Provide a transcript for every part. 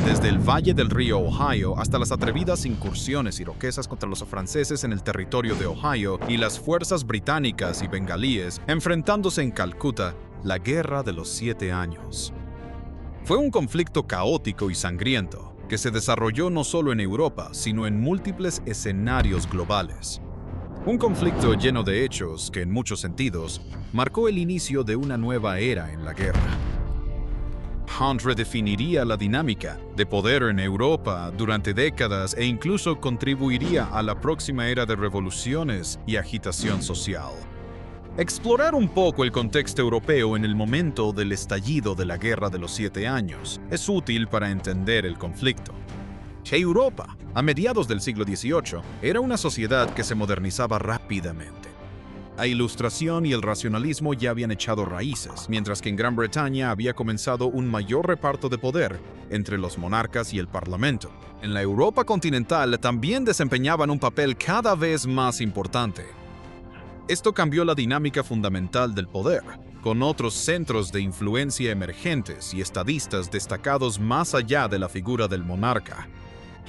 desde el valle del río Ohio hasta las atrevidas incursiones iroquesas contra los franceses en el territorio de Ohio y las fuerzas británicas y bengalíes enfrentándose en Calcuta, la Guerra de los 7 años. Fue un conflicto caótico y sangriento que se desarrolló no solo en Europa, sino en múltiples escenarios globales. Un conflicto lleno de hechos que, en muchos sentidos, marcó el inicio de una nueva era en la guerra. Hunt redefiniría la dinámica de poder en Europa durante décadas e incluso contribuiría a la próxima era de revoluciones y agitación social. Explorar un poco el contexto europeo en el momento del estallido de la Guerra de los 7 años es útil para entender el conflicto. Europa, a mediados del siglo XVIII, era una sociedad que se modernizaba rápidamente. La Ilustración y el racionalismo ya habían echado raíces, mientras que en Gran Bretaña había comenzado un mayor reparto de poder entre los monarcas y el parlamento. En la Europa continental también desempeñaban un papel cada vez más importante. Esto cambió la dinámica fundamental del poder, con otros centros de influencia emergentes y estadistas destacados más allá de la figura del monarca.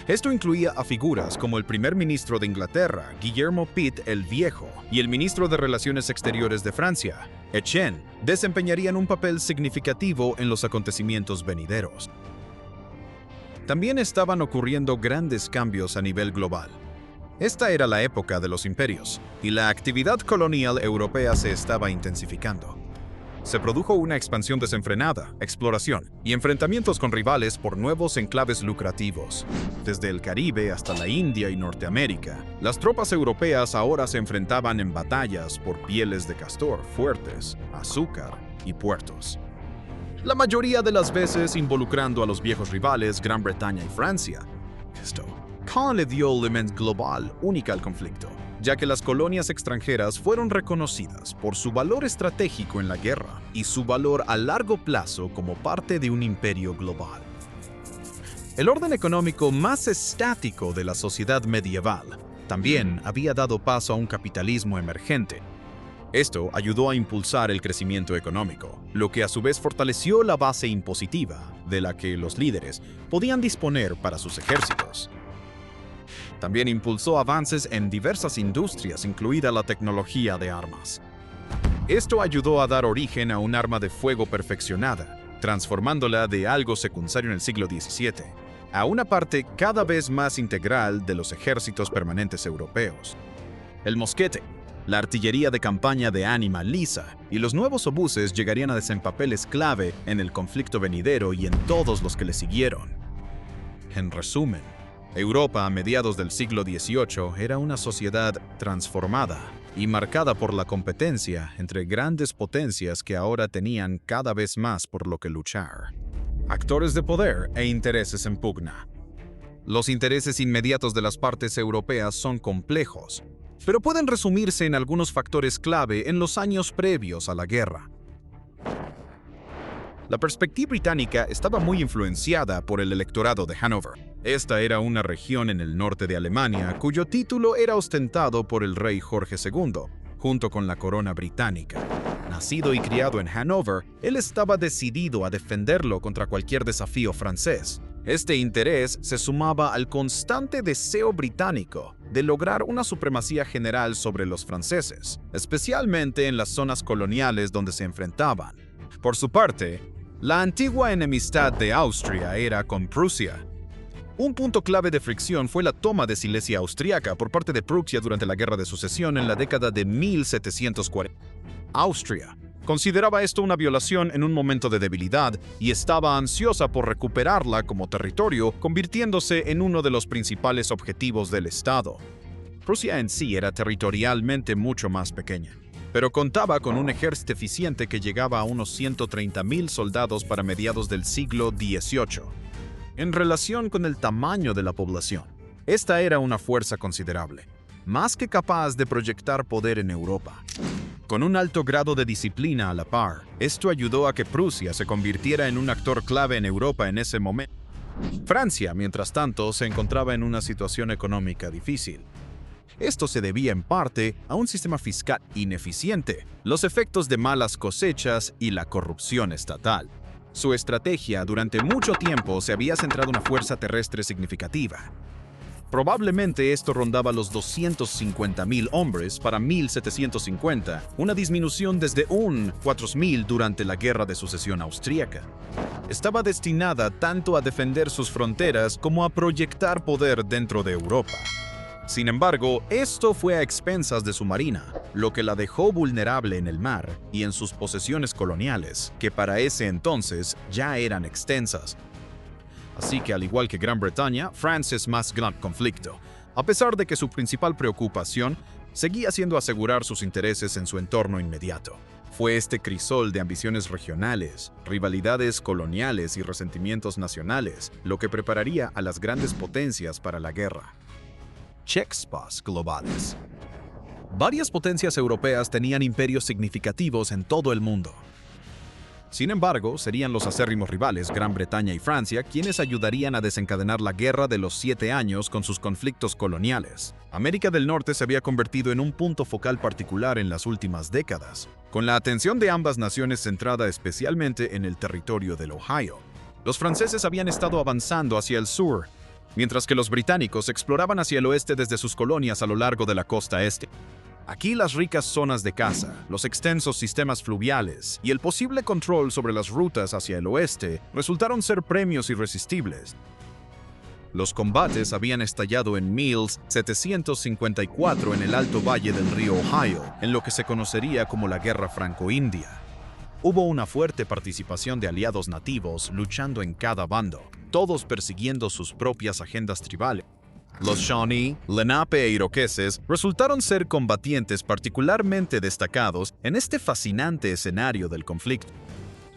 Esto incluía a figuras como el primer ministro de Inglaterra, Guillermo Pitt el Viejo, y el ministro de Relaciones Exteriores de Francia, Etienne, desempeñarían un papel significativo en los acontecimientos venideros. También estaban ocurriendo grandes cambios a nivel global. Esta era la época de los imperios, y la actividad colonial europea se estaba intensificando. Se produjo una expansión desenfrenada, exploración y enfrentamientos con rivales por nuevos enclaves lucrativos. Desde el Caribe hasta la India y Norteamérica, las tropas europeas ahora se enfrentaban en batallas por pieles de castor, fuertes, azúcar y puertos. La mayoría de las veces involucrando a los viejos rivales Gran Bretaña y Francia. Esto le dio elemento global única al conflicto, ya que las colonias extranjeras fueron reconocidas por su valor estratégico en la guerra y su valor a largo plazo como parte de un imperio global. El orden económico más estático de la sociedad medieval también había dado paso a un capitalismo emergente. Esto ayudó a impulsar el crecimiento económico, lo que a su vez fortaleció la base impositiva de la que los líderes podían disponer para sus ejércitos. También impulsó avances en diversas industrias, incluida la tecnología de armas. Esto ayudó a dar origen a un arma de fuego perfeccionada, transformándola de algo secundario en el siglo XVII a una parte cada vez más integral de los ejércitos permanentes europeos. El mosquete, la artillería de campaña de ánima lisa y los nuevos obuses llegarían a desempeñar papeles clave en el conflicto venidero y en todos los que le siguieron. En resumen, Europa a mediados del siglo XVIII era una sociedad transformada y marcada por la competencia entre grandes potencias que ahora tenían cada vez más por lo que luchar. Actores de poder e intereses en pugna. Los intereses inmediatos de las partes europeas son complejos, pero pueden resumirse en algunos factores clave en los años previos a la guerra. La perspectiva británica estaba muy influenciada por el electorado de Hanover. Esta era una región en el norte de Alemania cuyo título era ostentado por el rey Jorge II, junto con la corona británica. Nacido y criado en Hanover, él estaba decidido a defenderlo contra cualquier desafío francés. Este interés se sumaba al constante deseo británico de lograr una supremacía general sobre los franceses, especialmente en las zonas coloniales donde se enfrentaban. Por su parte, la antigua enemistad de Austria era con Prusia. Un punto clave de fricción fue la toma de Silesia austriaca por parte de Prusia durante la Guerra de Sucesión en la década de 1740. Austria consideraba esto una violación en un momento de debilidad y estaba ansiosa por recuperarla como territorio, convirtiéndose en uno de los principales objetivos del Estado. Prusia en sí era territorialmente mucho más pequeña, pero contaba con un ejército eficiente que llegaba a unos 130,000 soldados para mediados del siglo XVIII. En relación con el tamaño de la población, esta era una fuerza considerable, más que capaz de proyectar poder en Europa. Con un alto grado de disciplina a la par, esto ayudó a que Prusia se convirtiera en un actor clave en Europa en ese momento. Francia, mientras tanto, se encontraba en una situación económica difícil. Esto se debía en parte a un sistema fiscal ineficiente, los efectos de malas cosechas y la corrupción estatal. Su estrategia durante mucho tiempo se había centrado en una fuerza terrestre significativa. Probablemente esto rondaba los 250.000 hombres para 1.750, una disminución desde un 4.000 durante la Guerra de Sucesión Austríaca. Estaba destinada tanto a defender sus fronteras como a proyectar poder dentro de Europa. Sin embargo, esto fue a expensas de su marina, lo que la dejó vulnerable en el mar y en sus posesiones coloniales, que para ese entonces ya eran extensas. Así que, al igual que Gran Bretaña, Francia es más gran conflicto, a pesar de que su principal preocupación seguía siendo asegurar sus intereses en su entorno inmediato. Fue este crisol de ambiciones regionales, rivalidades coloniales y resentimientos nacionales lo que prepararía a las grandes potencias para la guerra. Checkspas globales. Varias potencias europeas tenían imperios significativos en todo el mundo. Sin embargo, serían los acérrimos rivales Gran Bretaña y Francia quienes ayudarían a desencadenar la Guerra de los 7 años con sus conflictos coloniales. América del Norte se había convertido en un punto focal particular en las últimas décadas, con la atención de ambas naciones centrada especialmente en el territorio del Ohio. Los franceses habían estado avanzando hacia el sur, mientras que los británicos exploraban hacia el oeste desde sus colonias a lo largo de la costa este. Aquí las ricas zonas de caza, los extensos sistemas fluviales y el posible control sobre las rutas hacia el oeste resultaron ser premios irresistibles. Los combates habían estallado en 1754 en el alto valle del río Ohio, en lo que se conocería como la Guerra Franco-India. Hubo una fuerte participación de aliados nativos luchando en cada bando, todos persiguiendo sus propias agendas tribales. Los Shawnee, Lenape e iroqueses resultaron ser combatientes particularmente destacados en este fascinante escenario del conflicto.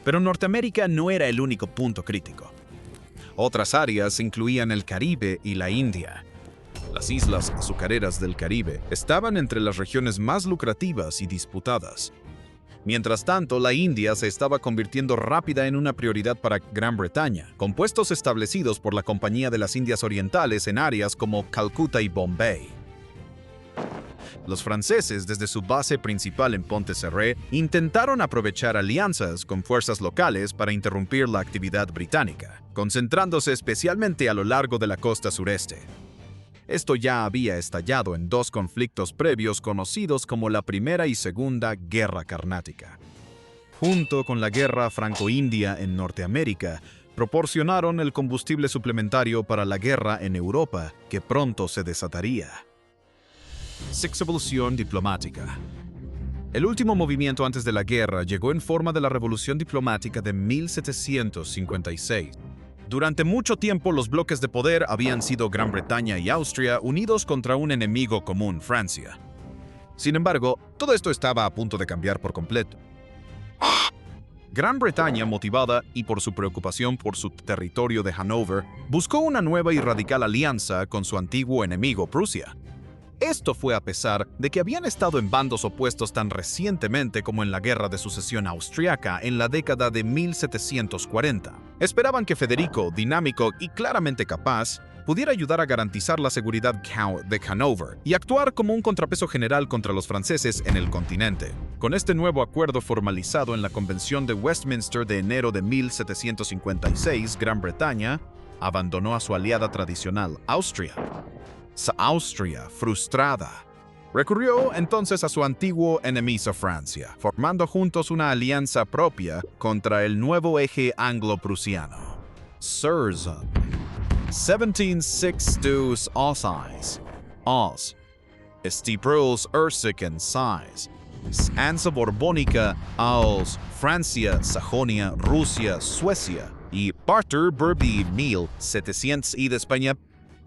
Pero Norteamérica no era el único punto crítico. Otras áreas incluían el Caribe y la India. Las islas azucareras del Caribe estaban entre las regiones más lucrativas y disputadas. Mientras tanto, la India se estaba convirtiendo rápida en una prioridad para Gran Bretaña, con puestos establecidos por la Compañía de las Indias Orientales en áreas como Calcuta y Bombay. Los franceses, desde su base principal en Pont-de-Serré, intentaron aprovechar alianzas con fuerzas locales para interrumpir la actividad británica, concentrándose especialmente a lo largo de la costa sureste. Esto ya había estallado en 2 conflictos previos conocidos como la Primera y Segunda Guerra Carnática. Junto con la Guerra Franco-India en Norteamérica, proporcionaron el combustible suplementario para la guerra en Europa, que pronto se desataría. Evolución diplomática. El último movimiento antes de la guerra llegó en forma de la Revolución Diplomática de 1756. Durante mucho tiempo los bloques de poder habían sido Gran Bretaña y Austria unidos contra un enemigo común, Francia. Sin embargo, todo esto estaba a punto de cambiar por completo. Gran Bretaña, motivada y por su preocupación por su territorio de Hanover, buscó una nueva y radical alianza con su antiguo enemigo, Prusia. Esto fue a pesar de que habían estado en bandos opuestos tan recientemente como en la Guerra de Sucesión Austriaca en la década de 1740. Esperaban que Federico, dinámico y claramente capaz, pudiera ayudar a garantizar la seguridad de Hanover y actuar como un contrapeso general contra los franceses en el continente. Con este nuevo acuerdo formalizado en la Convención de Westminster de enero de 1756, Gran Bretaña abandonó a su aliada tradicional, Austria. Austria, frustrada, recurrió entonces a su antiguo enemigo Francia, formando juntos una alianza propia contra el nuevo eje anglo-prusiano. Curzon, 1762 Aussies, Aus, Stipruls Ursiken Size, Ansa Borbónica, Aus, Francia, Sajonia, Rusia, Suecia y Parter Burby 1700 y de España.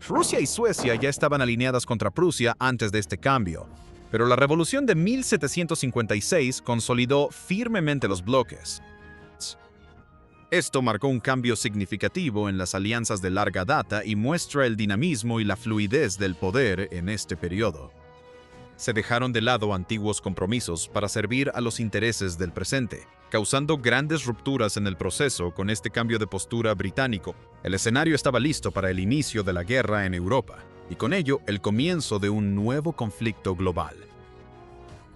Rusia y Suecia ya estaban alineadas contra Prusia antes de este cambio, pero la revolución de 1756 consolidó firmemente los bloques. Esto marcó un cambio significativo en las alianzas de larga data y muestra el dinamismo y la fluidez del poder en este periodo. Se dejaron de lado antiguos compromisos para servir a los intereses del presente, causando grandes rupturas en el proceso con este cambio de postura británico. El escenario estaba listo para el inicio de la guerra en Europa, y con ello el comienzo de un nuevo conflicto global.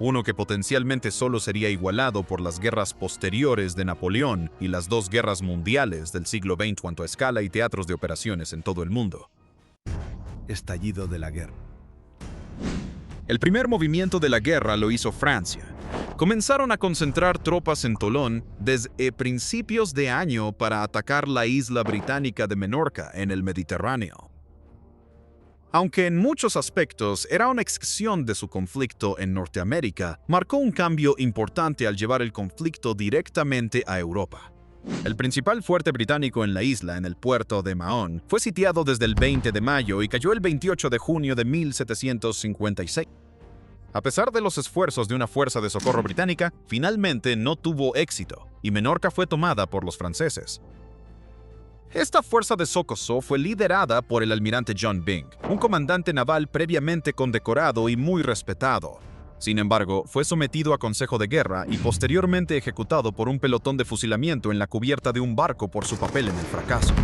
uno que potencialmente solo sería igualado por las guerras posteriores de Napoleón y las dos guerras mundiales del siglo XX cuanto a escala y teatros de operaciones en todo el mundo. Estallido de la guerra. El primer movimiento de la guerra lo hizo Francia. Comenzaron a concentrar tropas en Tolón desde principios de año para atacar la isla británica de Menorca en el Mediterráneo. Aunque en muchos aspectos era una excepción de su conflicto en Norteamérica, marcó un cambio importante al llevar el conflicto directamente a Europa. El principal fuerte británico en la isla, en el puerto de Mahón, fue sitiado desde el 20 de mayo y cayó el 28 de junio de 1756. A pesar de los esfuerzos de una fuerza de socorro británica, finalmente no tuvo éxito, y Menorca fue tomada por los franceses. Esta fuerza de socorro fue liderada por el almirante John Byng, un comandante naval previamente condecorado y muy respetado. Sin embargo, fue sometido a consejo de guerra y posteriormente ejecutado por un pelotón de fusilamiento en la cubierta de un barco por su papel en el fracaso.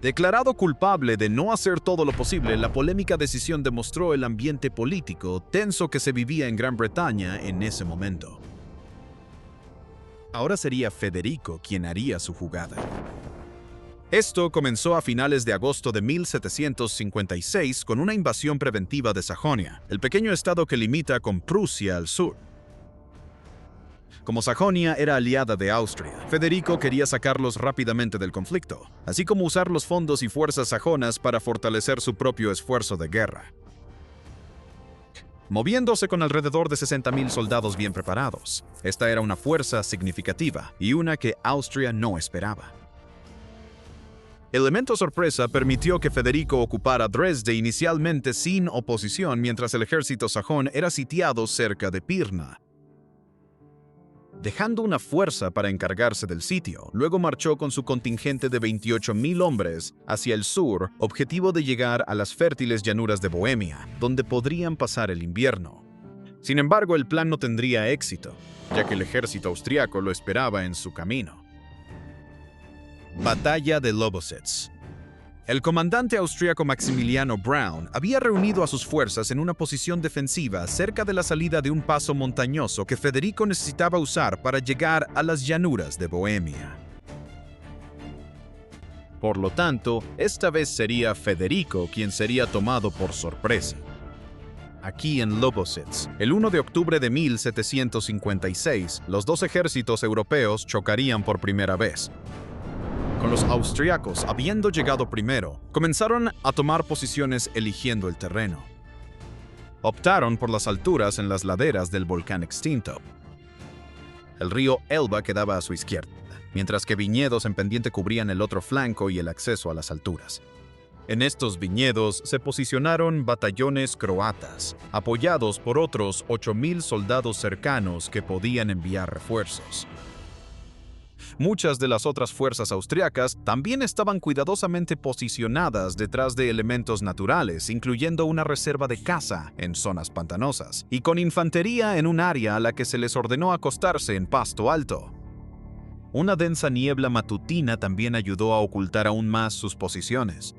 Declarado culpable de no hacer todo lo posible, la polémica decisión demostró el ambiente político tenso que se vivía en Gran Bretaña en ese momento. Ahora sería Federico quien haría su jugada. Esto comenzó a finales de agosto de 1756 con una invasión preventiva de Sajonia, el pequeño estado que limita con Prusia al sur. Como Sajonia era aliada de Austria, Federico quería sacarlos rápidamente del conflicto, así como usar los fondos y fuerzas sajonas para fortalecer su propio esfuerzo de guerra. Moviéndose con alrededor de 60.000 soldados bien preparados, esta era una fuerza significativa y una que Austria no esperaba. El elemento sorpresa permitió que Federico ocupara Dresde inicialmente sin oposición mientras el ejército sajón era sitiado cerca de Pirna. Dejando una fuerza para encargarse del sitio, luego marchó con su contingente de 28.000 hombres hacia el sur, objetivo de llegar a las fértiles llanuras de Bohemia, donde podrían pasar el invierno. Sin embargo, el plan no tendría éxito, ya que el ejército austriaco lo esperaba en su camino. Batalla de Lobositz. El comandante austríaco Maximiliano Braun había reunido a sus fuerzas en una posición defensiva cerca de la salida de un paso montañoso que Federico necesitaba usar para llegar a las llanuras de Bohemia. Por lo tanto, esta vez sería Federico quien sería tomado por sorpresa. Aquí en Lobositz, el 1 de octubre de 1756, los dos ejércitos europeos chocarían por primera vez. Con los austriacos habiendo llegado primero, comenzaron a tomar posiciones eligiendo el terreno. Optaron por las alturas en las laderas del volcán extinto. El río Elba quedaba a su izquierda, mientras que viñedos en pendiente cubrían el otro flanco y el acceso a las alturas. En estos viñedos se posicionaron batallones croatas, apoyados por otros 8.000 soldados cercanos que podían enviar refuerzos. Muchas de las otras fuerzas austriacas también estaban cuidadosamente posicionadas detrás de elementos naturales, incluyendo una reserva de caza en zonas pantanosas, y con infantería en un área a la que se les ordenó acostarse en pasto alto. Una densa niebla matutina también ayudó a ocultar aún más sus posiciones.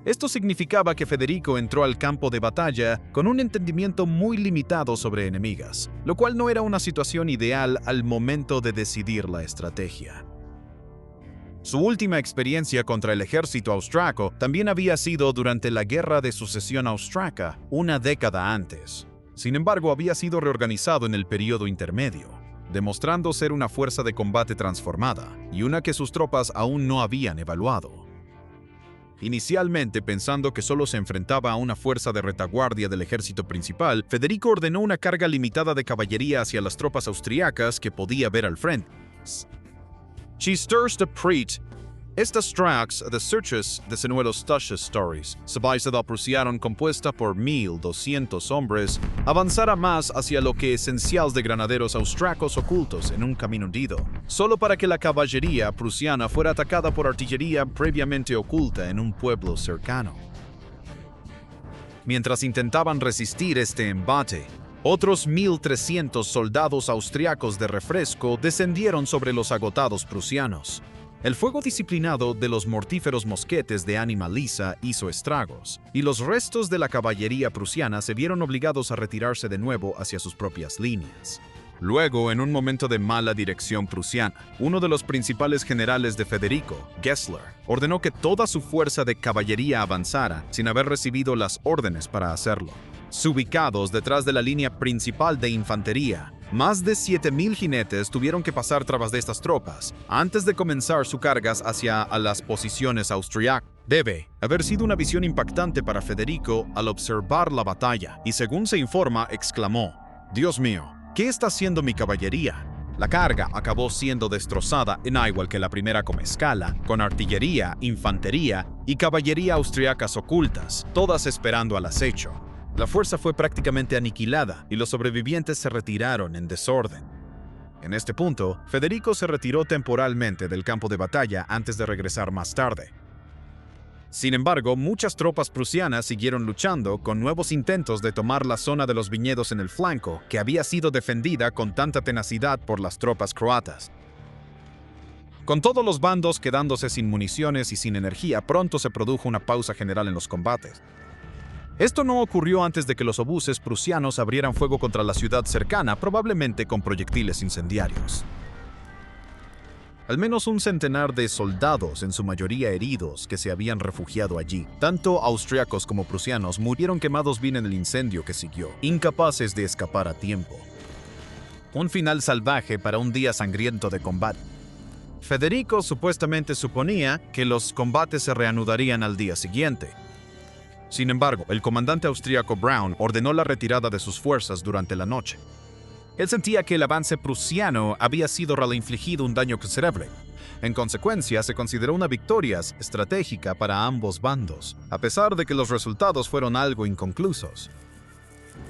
Esto significaba que Federico entró al campo de batalla con un entendimiento muy limitado sobre enemigas, lo cual no era una situación ideal al momento de decidir la estrategia. Su última experiencia contra el ejército austriaco también había sido durante la Guerra de Sucesión Austriaca, una década antes. Sin embargo, había sido reorganizado en el periodo intermedio, demostrando ser una fuerza de combate transformada y una que sus tropas aún no habían evaluado. Inicialmente, pensando que solo se enfrentaba a una fuerza de retaguardia del ejército principal, Federico ordenó una carga limitada de caballería hacia las tropas austriacas que podía ver al frente. Chisters de Prit, estas tracks de Searches de Senuelos Tashes Stories, Sabaisadal Prusiaron compuesta por 1.200 hombres, avanzara más hacia lo que esenciales de granaderos austriacos ocultos en un camino hundido, solo para que la caballería prusiana fuera atacada por artillería previamente oculta en un pueblo cercano. Mientras intentaban resistir este embate, otros 1.300 soldados austriacos de refresco descendieron sobre los agotados prusianos. El fuego disciplinado de los mortíferos mosquetes de ánima lisa hizo estragos, y los restos de la caballería prusiana se vieron obligados a retirarse de nuevo hacia sus propias líneas. Luego, en un momento de mala dirección prusiana, uno de los principales generales de Federico, Gessler, ordenó que toda su fuerza de caballería avanzara sin haber recibido las órdenes para hacerlo. Ubicados detrás de la línea principal de infantería, más de 7,000 jinetes tuvieron que pasar tras de estas tropas antes de comenzar sus cargas hacia las posiciones austriacas. Debe haber sido una visión impactante para Federico al observar la batalla, y según se informa, exclamó: «Dios mío, ¿qué está haciendo mi caballería?». La carga acabó siendo destrozada en igual que la primera como escala, con artillería, infantería y caballería austriacas ocultas, todas esperando al acecho. La fuerza fue prácticamente aniquilada y los sobrevivientes se retiraron en desorden. En este punto, Federico se retiró temporalmente del campo de batalla antes de regresar más tarde. Sin embargo, muchas tropas prusianas siguieron luchando con nuevos intentos de tomar la zona de los viñedos en el flanco, que había sido defendida con tanta tenacidad por las tropas croatas. Con todos los bandos quedándose sin municiones y sin energía, pronto se produjo una pausa general en los combates. Esto no ocurrió antes de que los obuses prusianos abrieran fuego contra la ciudad cercana, probablemente con proyectiles incendiarios. Al menos un centenar de soldados, en su mayoría heridos, que se habían refugiado allí, tanto austriacos como prusianos, murieron quemados bien en el incendio que siguió, incapaces de escapar a tiempo. Un final salvaje para un día sangriento de combate. Federico supuestamente suponía que los combates se reanudarían al día siguiente. Sin embargo, el comandante austríaco Brown ordenó la retirada de sus fuerzas durante la noche. Él sentía que el avance prusiano había sido reinfligido un daño considerable. En consecuencia, se consideró una victoria estratégica para ambos bandos, a pesar de que los resultados fueron algo inconclusos.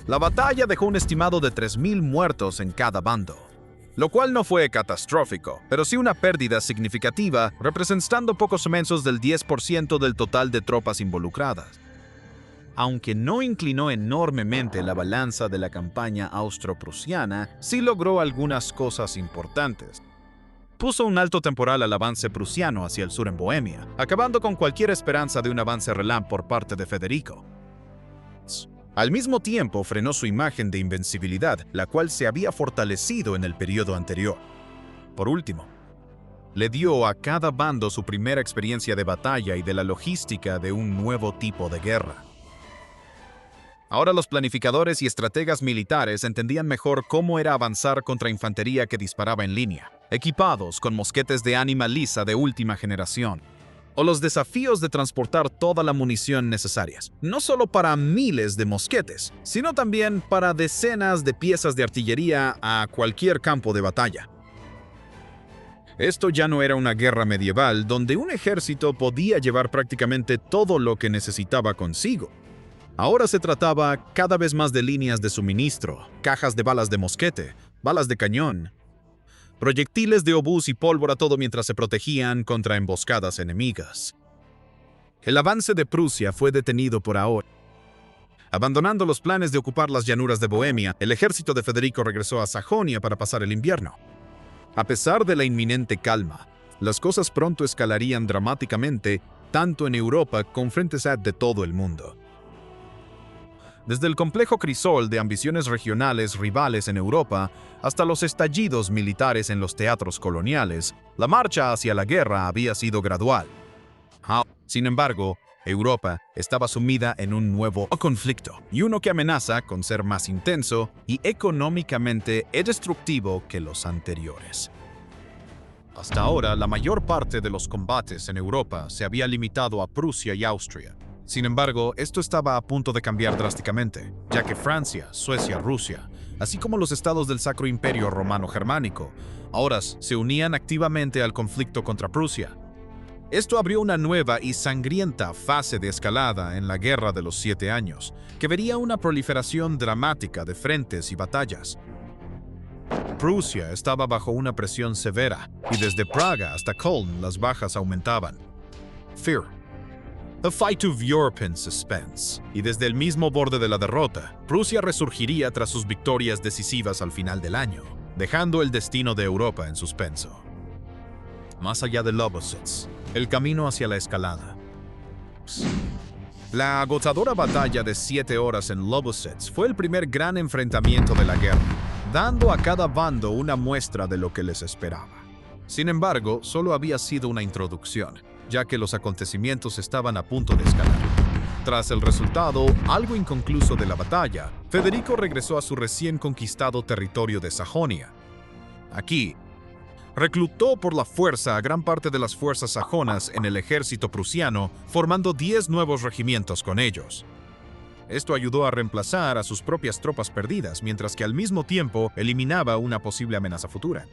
La batalla dejó un estimado de 3,000 muertos en cada bando, lo cual no fue catastrófico, pero sí una pérdida significativa, representando pocos menos del 10% del total de tropas involucradas. Aunque no inclinó enormemente la balanza de la campaña austro-prusiana, sí logró algunas cosas importantes. Puso un alto temporal al avance prusiano hacia el sur en Bohemia, acabando con cualquier esperanza de un avance relámpago por parte de Federico. Al mismo tiempo, frenó su imagen de invencibilidad, la cual se había fortalecido en el periodo anterior. Por último, le dio a cada bando su primera experiencia de batalla y de la logística de un nuevo tipo de guerra. Ahora los planificadores y estrategas militares entendían mejor cómo era avanzar contra infantería que disparaba en línea, equipados con mosquetes de ánima lisa de última generación, o los desafíos de transportar toda la munición necesaria, no solo para miles de mosquetes, sino también para decenas de piezas de artillería a cualquier campo de batalla. Esto ya no era una guerra medieval donde un ejército podía llevar prácticamente todo lo que necesitaba consigo. Ahora se trataba cada vez más de líneas de suministro, cajas de balas de mosquete, balas de cañón, proyectiles de obús y pólvora, todo mientras se protegían contra emboscadas enemigas. El avance de Prusia fue detenido por ahora. Abandonando los planes de ocupar las llanuras de Bohemia, el ejército de Federico regresó a Sajonia para pasar el invierno. A pesar de la inminente calma, las cosas pronto escalarían dramáticamente, tanto en Europa como frentes de todo el mundo. Desde el complejo crisol de ambiciones regionales rivales en Europa hasta los estallidos militares en los teatros coloniales, la marcha hacia la guerra había sido gradual. Sin embargo, Europa estaba sumida en un nuevo conflicto, y uno que amenaza con ser más intenso y económicamente destructivo que los anteriores. Hasta ahora, la mayor parte de los combates en Europa se había limitado a Prusia y Austria. Sin embargo, esto estaba a punto de cambiar drásticamente, ya que Francia, Suecia, Rusia, así como los estados del Sacro Imperio Romano Germánico, ahora se unían activamente al conflicto contra Prusia. Esto abrió una nueva y sangrienta fase de escalada en la Guerra de los 7 Años, que vería una proliferación dramática de frentes y batallas. Prusia estaba bajo una presión severa, y desde Praga hasta Köln las bajas aumentaban. Fear. The Fight of Europe in Suspense. Y desde el mismo borde de la derrota, Prusia resurgiría tras sus victorias decisivas al final del año, dejando el destino de Europa en suspenso. más allá de Lobositz, el camino hacia la escalada. La agotadora batalla de 7 horas en Lobositz fue el primer gran enfrentamiento de la guerra, dando a cada bando una muestra de lo que les esperaba. Sin embargo, solo había sido una introducción, ya que los acontecimientos estaban a punto de escalar. Tras el resultado, algo inconcluso de la batalla, Federico regresó a su recién conquistado territorio de Sajonia. Aquí, reclutó por la fuerza a gran parte de las fuerzas sajonas en el ejército prusiano, formando 10 nuevos regimientos con ellos. Esto ayudó a reemplazar a sus propias tropas perdidas, mientras que al mismo tiempo eliminaba una posible amenaza futura.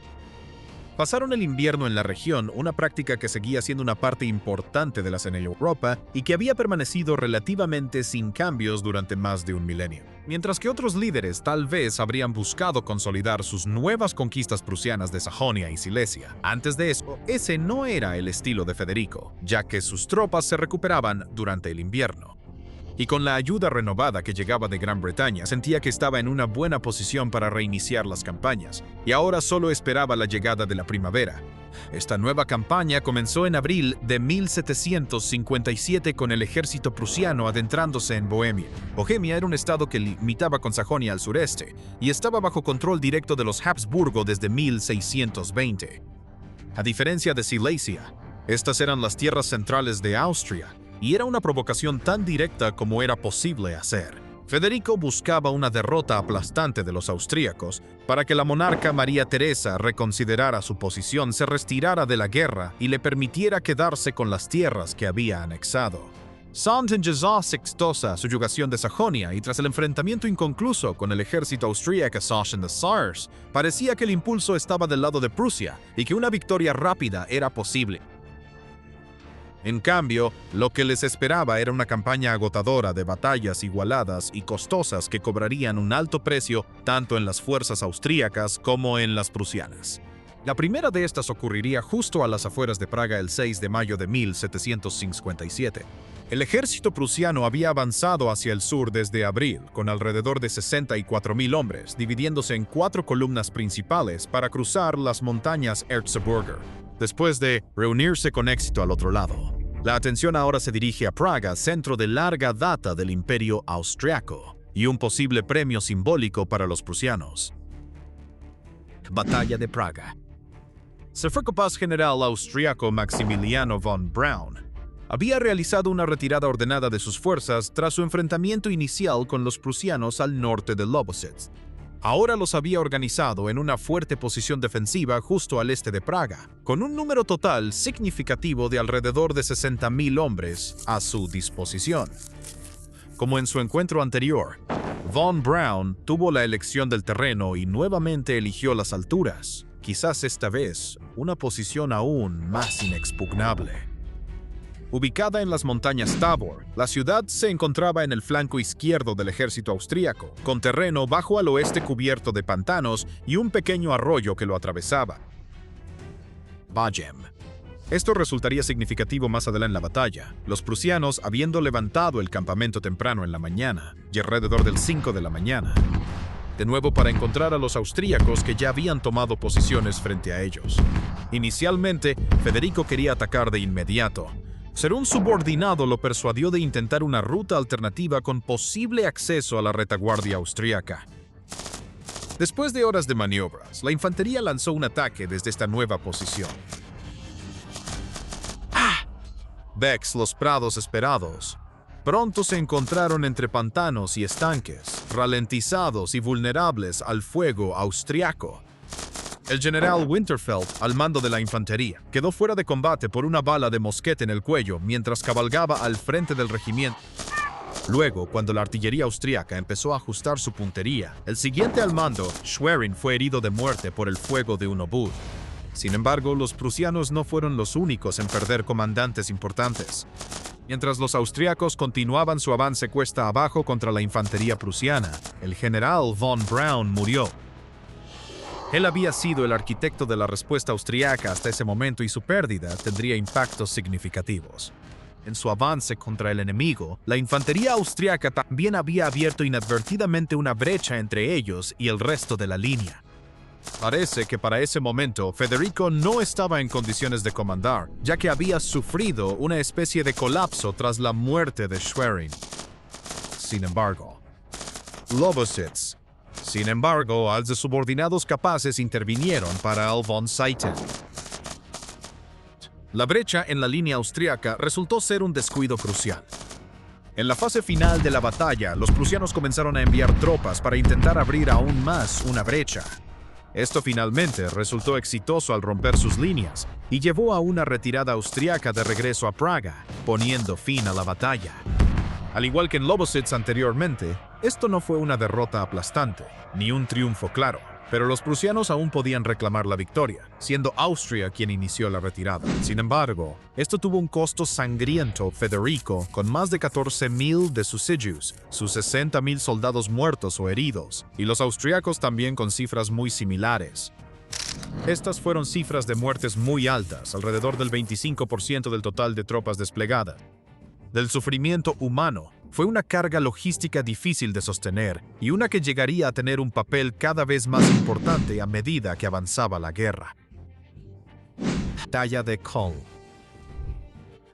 Pasaron el invierno en la región, una práctica que seguía siendo una parte importante de la escena en Europa y que había permanecido relativamente sin cambios durante más de un milenio. Mientras que otros líderes tal vez habrían buscado consolidar sus nuevas conquistas prusianas de Sajonia y Silesia. Antes de eso, ese no era el estilo de Federico, ya que sus tropas se recuperaban durante el invierno. Y con la ayuda renovada que llegaba de Gran Bretaña, sentía que estaba en una buena posición para reiniciar las campañas, y ahora solo esperaba la llegada de la primavera. Esta nueva campaña comenzó en abril de 1757 con el ejército prusiano adentrándose en Bohemia. Bohemia era un estado que limitaba con Sajonia al sureste, y estaba bajo control directo de los Habsburgo desde 1620. A diferencia de Silesia, estas eran las tierras centrales de Austria, y era una provocación tan directa como era posible hacer. Federico buscaba una derrota aplastante de los austríacos para que la monarca María Teresa reconsiderara su posición, se retirara de la guerra y le permitiera quedarse con las tierras que había anexado. Sant empezó exitosa subyugación de Sajonia y tras el enfrentamiento inconcluso con el ejército austríaco Sachsen de Sars, parecía que el impulso estaba del lado de Prusia y que una victoria rápida era posible. En cambio, lo que les esperaba era una campaña agotadora de batallas igualadas y costosas que cobrarían un alto precio tanto en las fuerzas austríacas como en las prusianas. La primera de estas ocurriría justo a las afueras de Praga el 6 de mayo de 1757. El ejército prusiano había avanzado hacia el sur desde abril, con alrededor de 64.000 hombres, dividiéndose en 4 columnas principales para cruzar las montañas Erzgebirge, después de reunirse con éxito al otro lado. La atención ahora se dirige a Praga, centro de larga data del Imperio Austriaco, y un posible premio simbólico para los prusianos. Batalla de Praga. El capaz general austriaco Maximiliano von Braun había realizado una retirada ordenada de sus fuerzas tras su enfrentamiento inicial con los prusianos al norte de Lobositz. Ahora los había organizado en una fuerte posición defensiva justo al este de Praga, con un número total significativo de alrededor de 60.000 hombres a su disposición. Como en su encuentro anterior, von Braun tuvo la elección del terreno y nuevamente eligió las alturas, quizás esta vez una posición aún más inexpugnable. Ubicada en las montañas Tabor, la ciudad se encontraba en el flanco izquierdo del ejército austríaco, con terreno bajo al oeste cubierto de pantanos y un pequeño arroyo que lo atravesaba. Bajem. Esto resultaría significativo más adelante en la batalla, los prusianos habiendo levantado el campamento temprano en la mañana, y alrededor del 5 de la mañana. De nuevo para encontrar a los austríacos que ya habían tomado posiciones frente a ellos. Inicialmente, Federico quería atacar de inmediato, pero un subordinado lo persuadió de intentar una ruta alternativa con posible acceso a la retaguardia austríaca. Después de horas de maniobras, la infantería lanzó un ataque desde esta nueva posición. Vex los prados esperados. Pronto se encontraron entre pantanos y estanques, ralentizados y vulnerables al fuego austriaco. El general Winterfeld, al mando de la infantería, quedó fuera de combate por una bala de mosquete en el cuello mientras cabalgaba al frente del regimiento. Luego, cuando la artillería austríaca empezó a ajustar su puntería, el siguiente al mando, Schwerin, fue herido de muerte por el fuego de un obús. Sin embargo, los prusianos no fueron los únicos en perder comandantes importantes. Mientras los austríacos continuaban su avance cuesta abajo contra la infantería prusiana, el general von Braun murió. Él había sido el arquitecto de la respuesta austríaca hasta ese momento y su pérdida tendría impactos significativos. En su avance contra el enemigo, la infantería austríaca también había abierto inadvertidamente una brecha entre ellos y el resto de la línea. Parece que para ese momento Federico no estaba en condiciones de comandar, ya que había sufrido una especie de colapso tras la muerte de Schwerin. Sin embargo, Lobositz. Sin embargo, als de subordinados capaces intervinieron para el von Seiten. La brecha en la línea austríaca resultó ser un descuido crucial. En la fase final de la batalla, los prusianos comenzaron a enviar tropas para intentar abrir aún más una brecha. Esto finalmente resultó exitoso al romper sus líneas y llevó a una retirada austriaca de regreso a Praga, poniendo fin a la batalla. Al igual que en Lobositz anteriormente, esto no fue una derrota aplastante, ni un triunfo claro, pero los prusianos aún podían reclamar la victoria, siendo Austria quien inició la retirada. Sin embargo, esto tuvo un costo sangriento. Federico, con más de 14.000 de sus sitios, sus 60.000 soldados muertos o heridos, y los austriacos también con cifras muy similares. Estas fueron cifras de muertes muy altas, alrededor del 25% del total de tropas desplegadas. Del sufrimiento humano, fue una carga logística difícil de sostener y una que llegaría a tener un papel cada vez más importante a medida que avanzaba la guerra. Batalla de Köln.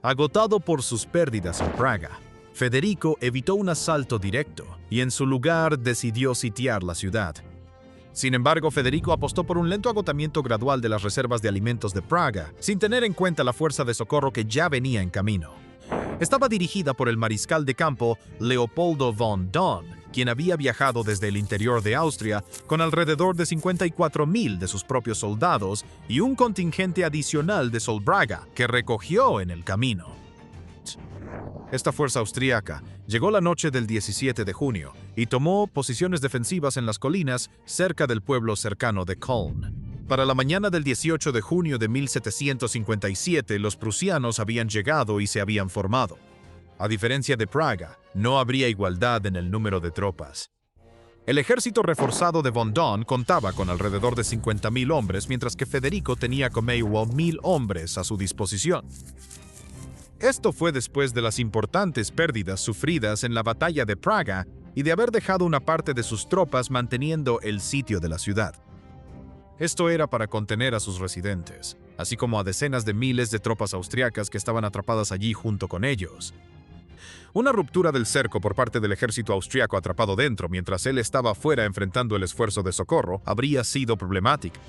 Agotado por sus pérdidas en Praga, Federico evitó un asalto directo y en su lugar decidió sitiar la ciudad. Sin embargo, Federico apostó por un lento agotamiento gradual de las reservas de alimentos de Praga, sin tener en cuenta la fuerza de socorro que ya venía en camino. Estaba dirigida por el mariscal de campo Leopoldo von Daun, quien había viajado desde el interior de Austria con alrededor de 54.000 de sus propios soldados y un contingente adicional de Solbraga que recogió en el camino. Esta fuerza austríaca llegó la noche del 17 de junio y tomó posiciones defensivas en las colinas cerca del pueblo cercano de Köln. Para la mañana del 18 de junio de 1757, los prusianos habían llegado y se habían formado. A diferencia de Praga, no habría igualdad en el número de tropas. El ejército reforzado de von Daun contaba con alrededor de 50.000 hombres, mientras que Federico tenía como 1.000 hombres a su disposición. Esto fue después de las importantes pérdidas sufridas en la batalla de Praga y de haber dejado una parte de sus tropas manteniendo el sitio de la ciudad. Esto era para contener a sus residentes, así como a decenas de miles de tropas austriacas que estaban atrapadas allí junto con ellos. Una ruptura del cerco por parte del ejército austriaco atrapado dentro mientras él estaba afuera enfrentando el esfuerzo de socorro habría sido problemática.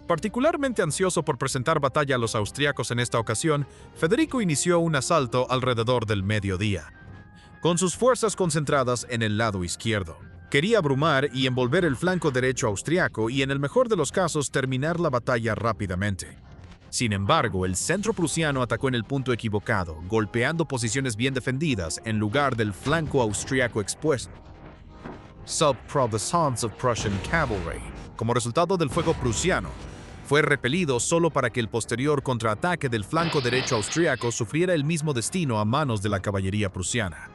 Particularmente ansioso por presentar batalla a los austriacos en esta ocasión, Federico inició un asalto alrededor del mediodía, con sus fuerzas concentradas en el lado izquierdo. Quería abrumar y envolver el flanco derecho austriaco y, en el mejor de los casos, terminar la batalla rápidamente. Sin embargo, el centro prusiano atacó en el punto equivocado, golpeando posiciones bien defendidas en lugar del flanco austriaco expuesto. The Sons of Prussian Cavalry, como resultado del fuego prusiano, fue repelido solo para que el posterior contraataque del flanco derecho austriaco sufriera el mismo destino a manos de la caballería prusiana.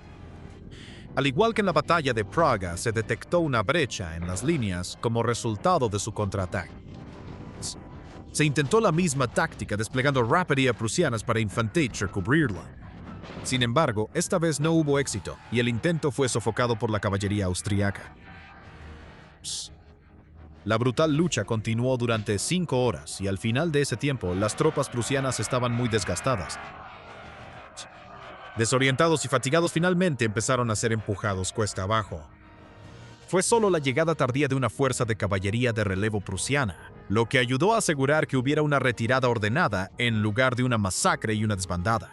Al igual que en la batalla de Praga, se detectó una brecha en las líneas como resultado de su contraataque. Se intentó la misma táctica desplegando rápidas prusianas para infantería cubrirla. Sin embargo, esta vez no hubo éxito y el intento fue sofocado por la caballería austriaca. La brutal lucha continuó durante 5 horas y al final de ese tiempo las tropas prusianas estaban muy desgastadas. Desorientados y fatigados, finalmente empezaron a ser empujados cuesta abajo. Fue solo la llegada tardía de una fuerza de caballería de relevo prusiana, lo que ayudó a asegurar que hubiera una retirada ordenada en lugar de una masacre y una desbandada.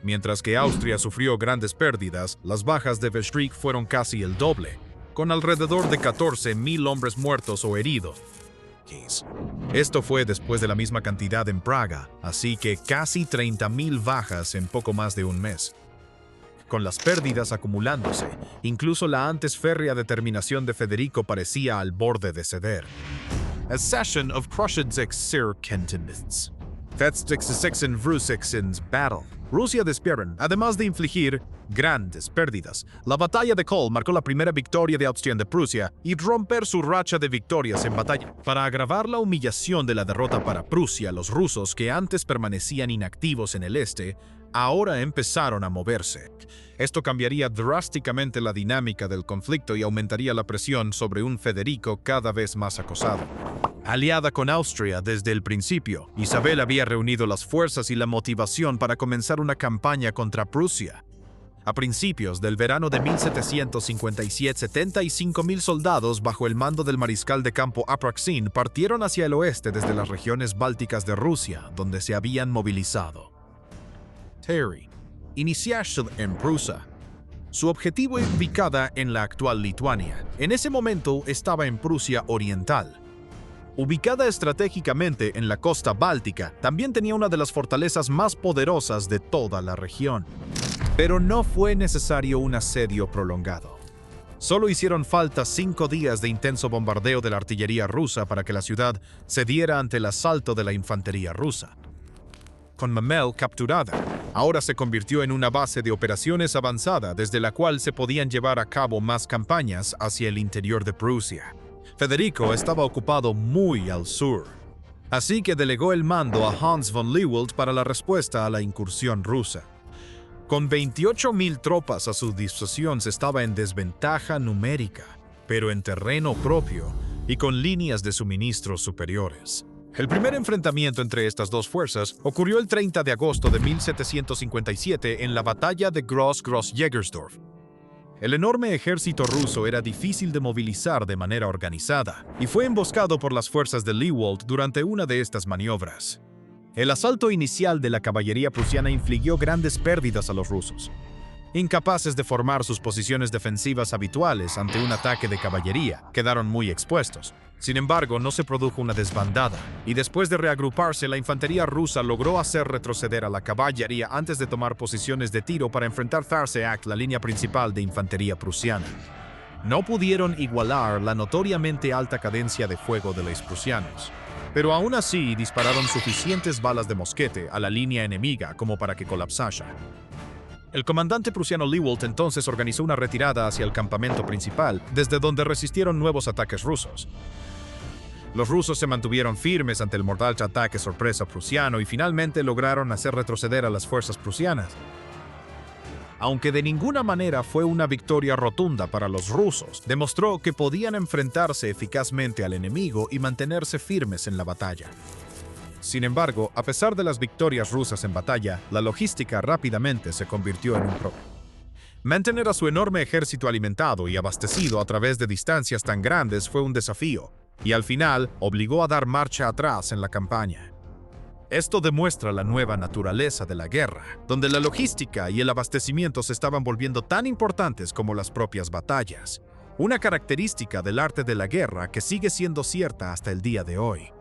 Mientras que Austria sufrió grandes pérdidas, las bajas de Westrich fueron casi el doble, con alrededor de 14.000 hombres muertos o heridos. Esto fue después de la misma cantidad en Praga, así que casi 30.000 bajas en poco más de un mes. Con las pérdidas acumulándose, incluso la antes férrea determinación de Federico parecía al borde de ceder. Accession of Prussian Kentenitz. Battle. Rusia despierta, además de infligir grandes pérdidas. La batalla de Köln marcó la primera victoria de Austria de Prusia y romper su racha de victorias en batalla. Para agravar la humillación de la derrota para Prusia, los rusos, que antes permanecían inactivos en el este, ahora empezaron a moverse. Esto cambiaría drásticamente la dinámica del conflicto y aumentaría la presión sobre un Federico cada vez más acosado. Aliada con Austria desde el principio, Isabel había reunido las fuerzas y la motivación para comenzar una campaña contra Prusia. A principios del verano de 1757, 75.000 soldados bajo el mando del mariscal de campo Apraksin partieron hacia el oeste desde las regiones bálticas de Rusia, donde se habían movilizado. Terry, iniciarse en Prusia. Su objetivo ubicada en la actual Lituania. En ese momento estaba en Prusia Oriental. Ubicada estratégicamente en la costa báltica, también tenía una de las fortalezas más poderosas de toda la región. Pero no fue necesario un asedio prolongado. Solo hicieron falta 5 días de intenso bombardeo de la artillería rusa para que la ciudad cediera ante el asalto de la infantería rusa. Con Memel capturada, ahora se convirtió en una base de operaciones avanzada desde la cual se podían llevar a cabo más campañas hacia el interior de Prusia. Federico estaba ocupado muy al sur, así que delegó el mando a Hans von Lewald para la respuesta a la incursión rusa. Con 28.000 tropas a su disposición se estaba en desventaja numérica, pero en terreno propio y con líneas de suministros superiores. El primer enfrentamiento entre estas dos fuerzas ocurrió el 30 de agosto de 1757 en la batalla de Gross-Jägersdorf. El enorme ejército ruso era difícil de movilizar de manera organizada y fue emboscado por las fuerzas de Lewald durante una de estas maniobras. El asalto inicial de la caballería prusiana infligió grandes pérdidas a los rusos. Incapaces de formar sus posiciones defensivas habituales ante un ataque de caballería, quedaron muy expuestos. Sin embargo, no se produjo una desbandada, y después de reagruparse, la infantería rusa logró hacer retroceder a la caballería antes de tomar posiciones de tiro para enfrentar Tharzeak, la línea principal de infantería prusiana. No pudieron igualar la notoriamente alta cadencia de fuego de los prusianos, pero aún así dispararon suficientes balas de mosquete a la línea enemiga como para que colapsara. El comandante prusiano Lewald entonces organizó una retirada hacia el campamento principal, desde donde resistieron nuevos ataques rusos. Los rusos se mantuvieron firmes ante el mortal ataque sorpresa prusiano y finalmente lograron hacer retroceder a las fuerzas prusianas. Aunque de ninguna manera fue una victoria rotunda para los rusos, demostró que podían enfrentarse eficazmente al enemigo y mantenerse firmes en la batalla. Sin embargo, a pesar de las victorias rusas en batalla, la logística rápidamente se convirtió en un problema. Mantener a su enorme ejército alimentado y abastecido a través de distancias tan grandes fue un desafío, y al final obligó a dar marcha atrás en la campaña. Esto demuestra la nueva naturaleza de la guerra, donde la logística y el abastecimiento se estaban volviendo tan importantes como las propias batallas, una característica del arte de la guerra que sigue siendo cierta hasta el día de hoy.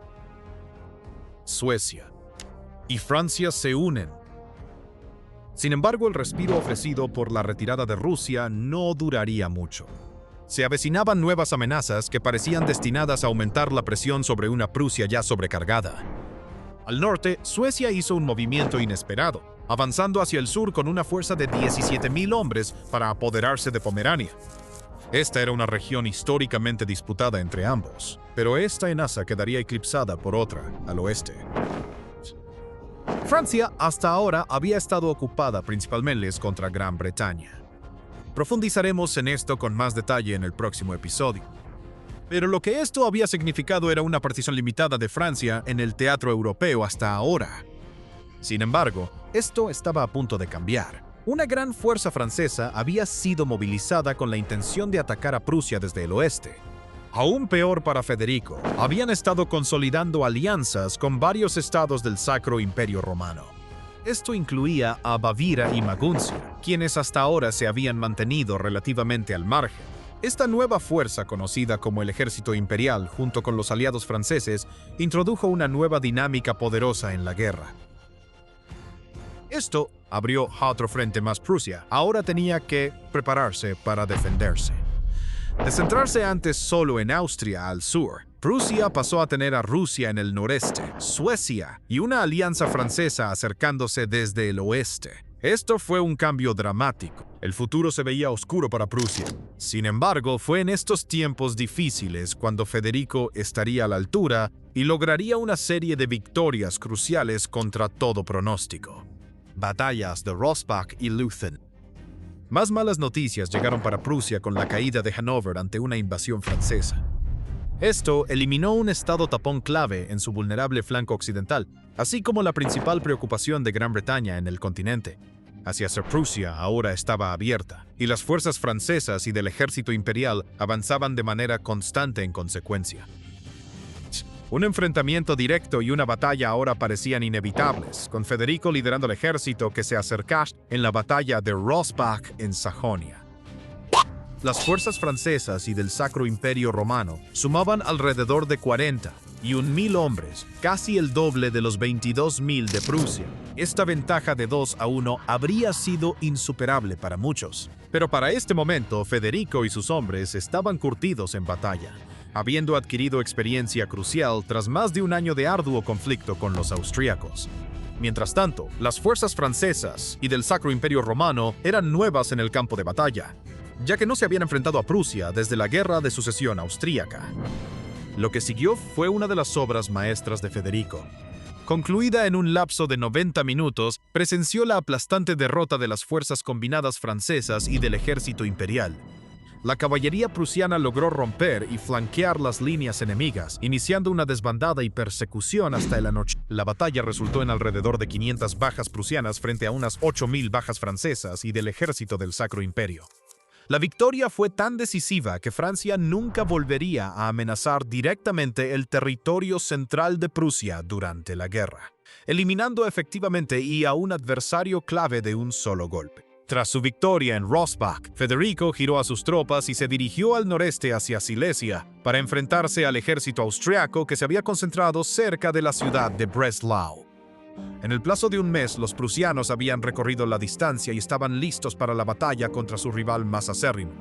Suecia y Francia se unen. Sin embargo, el respiro ofrecido por la retirada de Rusia no duraría mucho. Se avecinaban nuevas amenazas que parecían destinadas a aumentar la presión sobre una Prusia ya sobrecargada. Al norte, Suecia hizo un movimiento inesperado, avanzando hacia el sur con una fuerza de 17.000 hombres para apoderarse de Pomerania. Esta era una región históricamente disputada entre ambos, pero esta amenaza quedaría eclipsada por otra, al oeste. Francia hasta ahora había estado ocupada principalmente contra Gran Bretaña. Profundizaremos en esto con más detalle en el próximo episodio. Pero lo que esto había significado era una partición limitada de Francia en el teatro europeo hasta ahora. Sin embargo, esto estaba a punto de cambiar. Una gran fuerza francesa había sido movilizada con la intención de atacar a Prusia desde el oeste. Aún peor para Federico, habían estado consolidando alianzas con varios estados del Sacro Imperio Romano. Esto incluía a Baviera y Maguncia, quienes hasta ahora se habían mantenido relativamente al margen. Esta nueva fuerza, conocida como el Ejército Imperial, junto con los aliados franceses, introdujo una nueva dinámica poderosa en la guerra. Esto abrió a otro frente más. Prusia ahora tenía que prepararse para defenderse. De centrarse antes solo en Austria al sur, Prusia pasó a tener a Rusia en el noreste, Suecia y una alianza francesa acercándose desde el oeste. Esto fue un cambio dramático. El futuro se veía oscuro para Prusia. Sin embargo, fue en estos tiempos difíciles cuando Federico estaría a la altura y lograría una serie de victorias cruciales contra todo pronóstico. Batallas de Rossbach y Leuthen. Más malas noticias llegaron para Prusia con la caída de Hannover ante una invasión francesa. Esto eliminó un estado tapón clave en su vulnerable flanco occidental, así como la principal preocupación de Gran Bretaña en el continente. Hacia Prusia ahora estaba abierta, y las fuerzas francesas y del ejército imperial avanzaban de manera constante en consecuencia. Un enfrentamiento directo y una batalla ahora parecían inevitables, con Federico liderando el ejército que se acercaba en la batalla de Rossbach en Sajonia. Las fuerzas francesas y del Sacro Imperio Romano sumaban alrededor de 41.000 hombres, casi el doble de los 22.000 de Prusia. Esta ventaja de 2-1 habría sido insuperable para muchos. Pero para este momento, Federico y sus hombres estaban curtidos en batalla, habiendo adquirido experiencia crucial tras más de un año de arduo conflicto con los austríacos. Mientras tanto, las fuerzas francesas y del Sacro Imperio Romano eran nuevas en el campo de batalla, ya que no se habían enfrentado a Prusia desde la Guerra de Sucesión Austríaca. Lo que siguió fue una de las obras maestras de Federico. Concluida en un lapso de 90 minutos, presenció la aplastante derrota de las fuerzas combinadas francesas y del ejército imperial. La caballería prusiana logró romper y flanquear las líneas enemigas, iniciando una desbandada y persecución hasta el anochecer. La batalla resultó en alrededor de 500 bajas prusianas frente a unas 8.000 bajas francesas y del ejército del Sacro Imperio. La victoria fue tan decisiva que Francia nunca volvería a amenazar directamente el territorio central de Prusia durante la guerra, eliminando efectivamente a un adversario clave de un solo golpe. Tras su victoria en Rossbach, Federico giró a sus tropas y se dirigió al noreste hacia Silesia para enfrentarse al ejército austriaco que se había concentrado cerca de la ciudad de Breslau. En el plazo de un mes, los prusianos habían recorrido la distancia y estaban listos para la batalla contra su rival más acérrimo.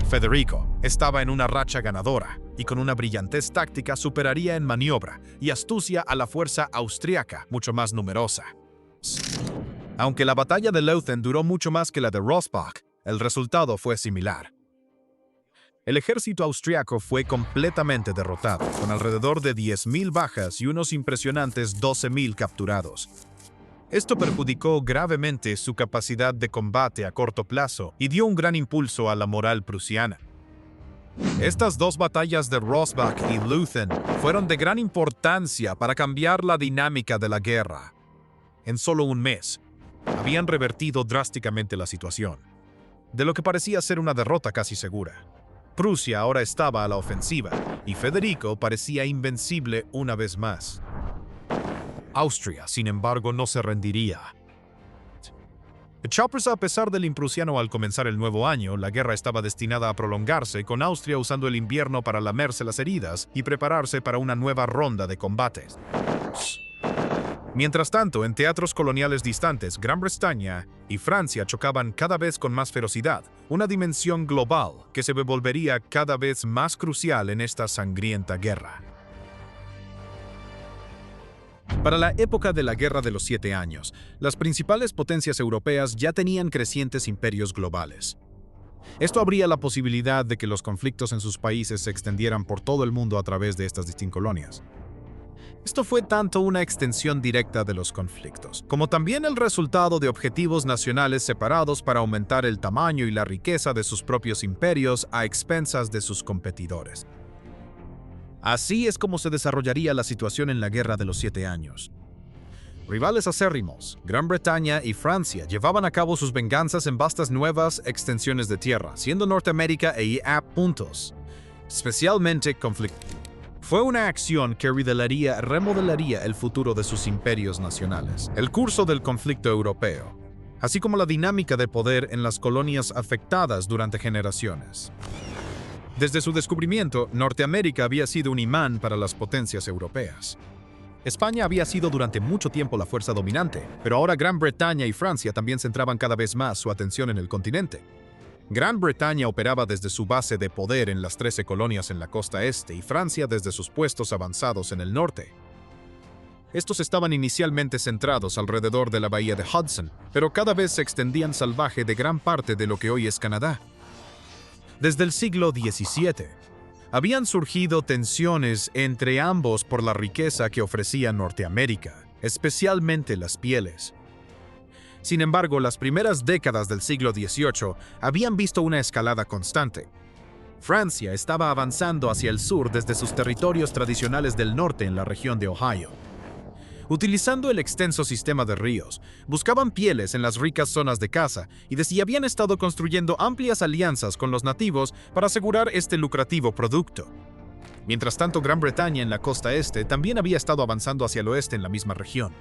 Federico estaba en una racha ganadora y con una brillantez táctica superaría en maniobra y astucia a la fuerza austriaca, mucho más numerosa. Aunque la batalla de Leuthen duró mucho más que la de Rossbach, el resultado fue similar. El ejército austriaco fue completamente derrotado, con alrededor de 10.000 bajas y unos impresionantes 12.000 capturados. Esto perjudicó gravemente su capacidad de combate a corto plazo y dio un gran impulso a la moral prusiana. Estas dos batallas de Rossbach y Leuthen fueron de gran importancia para cambiar la dinámica de la guerra. En solo un mes, habían revertido drásticamente la situación, de lo que parecía ser una derrota casi segura. Prusia ahora estaba a la ofensiva y Federico parecía invencible una vez más. Austria, sin embargo, no se rendiría. A pesar del imprusiano al comenzar el nuevo año, la guerra estaba destinada a prolongarse, con Austria usando el invierno para lamerse las heridas y prepararse para una nueva ronda de combates. Mientras tanto, en teatros coloniales distantes, Gran Bretaña y Francia chocaban cada vez con más ferocidad, una dimensión global que se volvería cada vez más crucial en esta sangrienta guerra. Para la época de la Guerra de los 7 Años, las principales potencias europeas ya tenían crecientes imperios globales. Esto abría la posibilidad de que los conflictos en sus países se extendieran por todo el mundo a través de estas distintas colonias. Esto fue tanto una extensión directa de los conflictos, como también el resultado de objetivos nacionales separados para aumentar el tamaño y la riqueza de sus propios imperios a expensas de sus competidores. Así es como se desarrollaría la situación en la Guerra de los 7 Años. Rivales acérrimos, Gran Bretaña y Francia llevaban a cabo sus venganzas en vastas nuevas extensiones de tierra, siendo Norteamérica e IA puntos especialmente conflictivos. Fue una acción que remodelaría el futuro de sus imperios nacionales, el curso del conflicto europeo, así como la dinámica de poder en las colonias afectadas durante generaciones. Desde su descubrimiento, Norteamérica había sido un imán para las potencias europeas. España había sido durante mucho tiempo la fuerza dominante, pero ahora Gran Bretaña y Francia también centraban cada vez más su atención en el continente. Gran Bretaña operaba desde su base de poder en las 13 colonias en la costa este y Francia desde sus puestos avanzados en el norte. Estos estaban inicialmente centrados alrededor de la bahía de Hudson, pero cada vez se extendían salvaje de gran parte de lo que hoy es Canadá. Desde el siglo XVII, habían surgido tensiones entre ambos por la riqueza que ofrecía Norteamérica, especialmente las pieles. Sin embargo, las primeras décadas del siglo XVIII habían visto una escalada constante. Francia estaba avanzando hacia el sur desde sus territorios tradicionales del norte en la región de Ohio. Utilizando el extenso sistema de ríos, buscaban pieles en las ricas zonas de caza y habían estado construyendo amplias alianzas con los nativos para asegurar este lucrativo producto. Mientras tanto, Gran Bretaña en la costa este también había estado avanzando hacia el oeste en la misma región.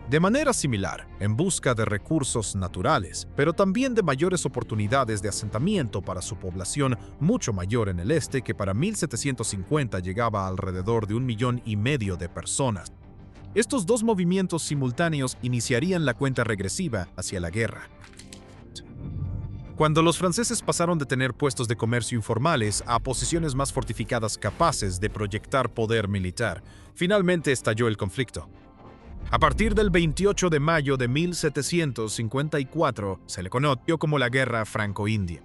De manera similar, en busca de recursos naturales, pero también de mayores oportunidades de asentamiento para su población mucho mayor en el este que para 1750 llegaba a alrededor de 1,5 millones de personas. Estos dos movimientos simultáneos iniciarían la cuenta regresiva hacia la guerra. Cuando los franceses pasaron de tener puestos de comercio informales a posiciones más fortificadas capaces de proyectar poder militar, finalmente estalló el conflicto. A partir del 28 de mayo de 1754, se le conoció como la Guerra Franco-India.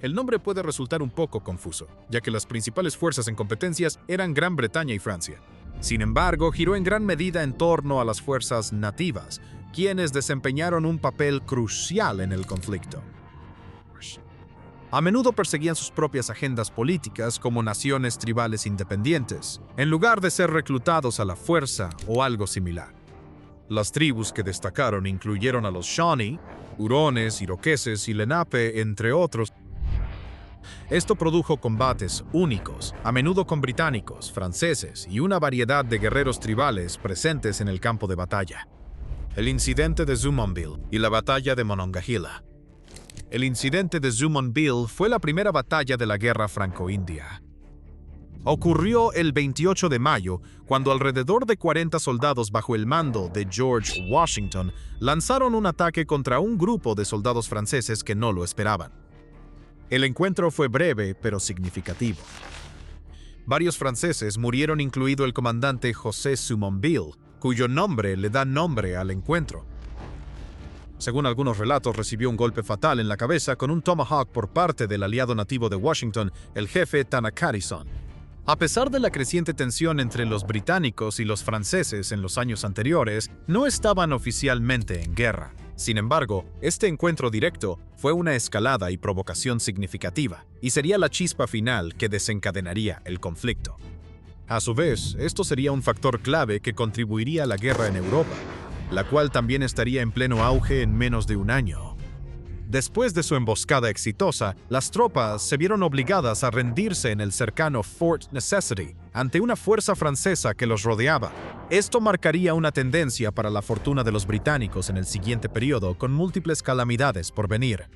El nombre puede resultar un poco confuso, ya que las principales fuerzas en competencias eran Gran Bretaña y Francia. Sin embargo, giró en gran medida en torno a las fuerzas nativas, quienes desempeñaron un papel crucial en el conflicto. A menudo perseguían sus propias agendas políticas como naciones tribales independientes, en lugar de ser reclutados a la fuerza o algo similar. Las tribus que destacaron incluyeron a los Shawnee, Hurones, Iroqueses y Lenape, entre otros. Esto produjo combates únicos, a menudo con británicos, franceses y una variedad de guerreros tribales presentes en el campo de batalla. El incidente de Jumonville y la batalla de Monongahela. El incidente de Jumonville fue la primera batalla de la Guerra Franco-India. Ocurrió el 28 de mayo, cuando alrededor de 40 soldados bajo el mando de George Washington lanzaron un ataque contra un grupo de soldados franceses que no lo esperaban. El encuentro fue breve pero significativo. Varios franceses murieron, incluido el comandante José Jumonville, cuyo nombre le da nombre al encuentro. Según algunos relatos, recibió un golpe fatal en la cabeza con un tomahawk por parte del aliado nativo de Washington, el jefe Tanaka Harrison. A pesar de la creciente tensión entre los británicos y los franceses en los años anteriores, no estaban oficialmente en guerra. Sin embargo, este encuentro directo fue una escalada y provocación significativa, y sería la chispa final que desencadenaría el conflicto. A su vez, esto sería un factor clave que contribuiría a la guerra en Europa, la cual también estaría en pleno auge en menos de un año. Después de su emboscada exitosa, las tropas se vieron obligadas a rendirse en el cercano Fort Necessity ante una fuerza francesa que los rodeaba. Esto marcaría una tendencia para la fortuna de los británicos en el siguiente periodo, con múltiples calamidades por venir.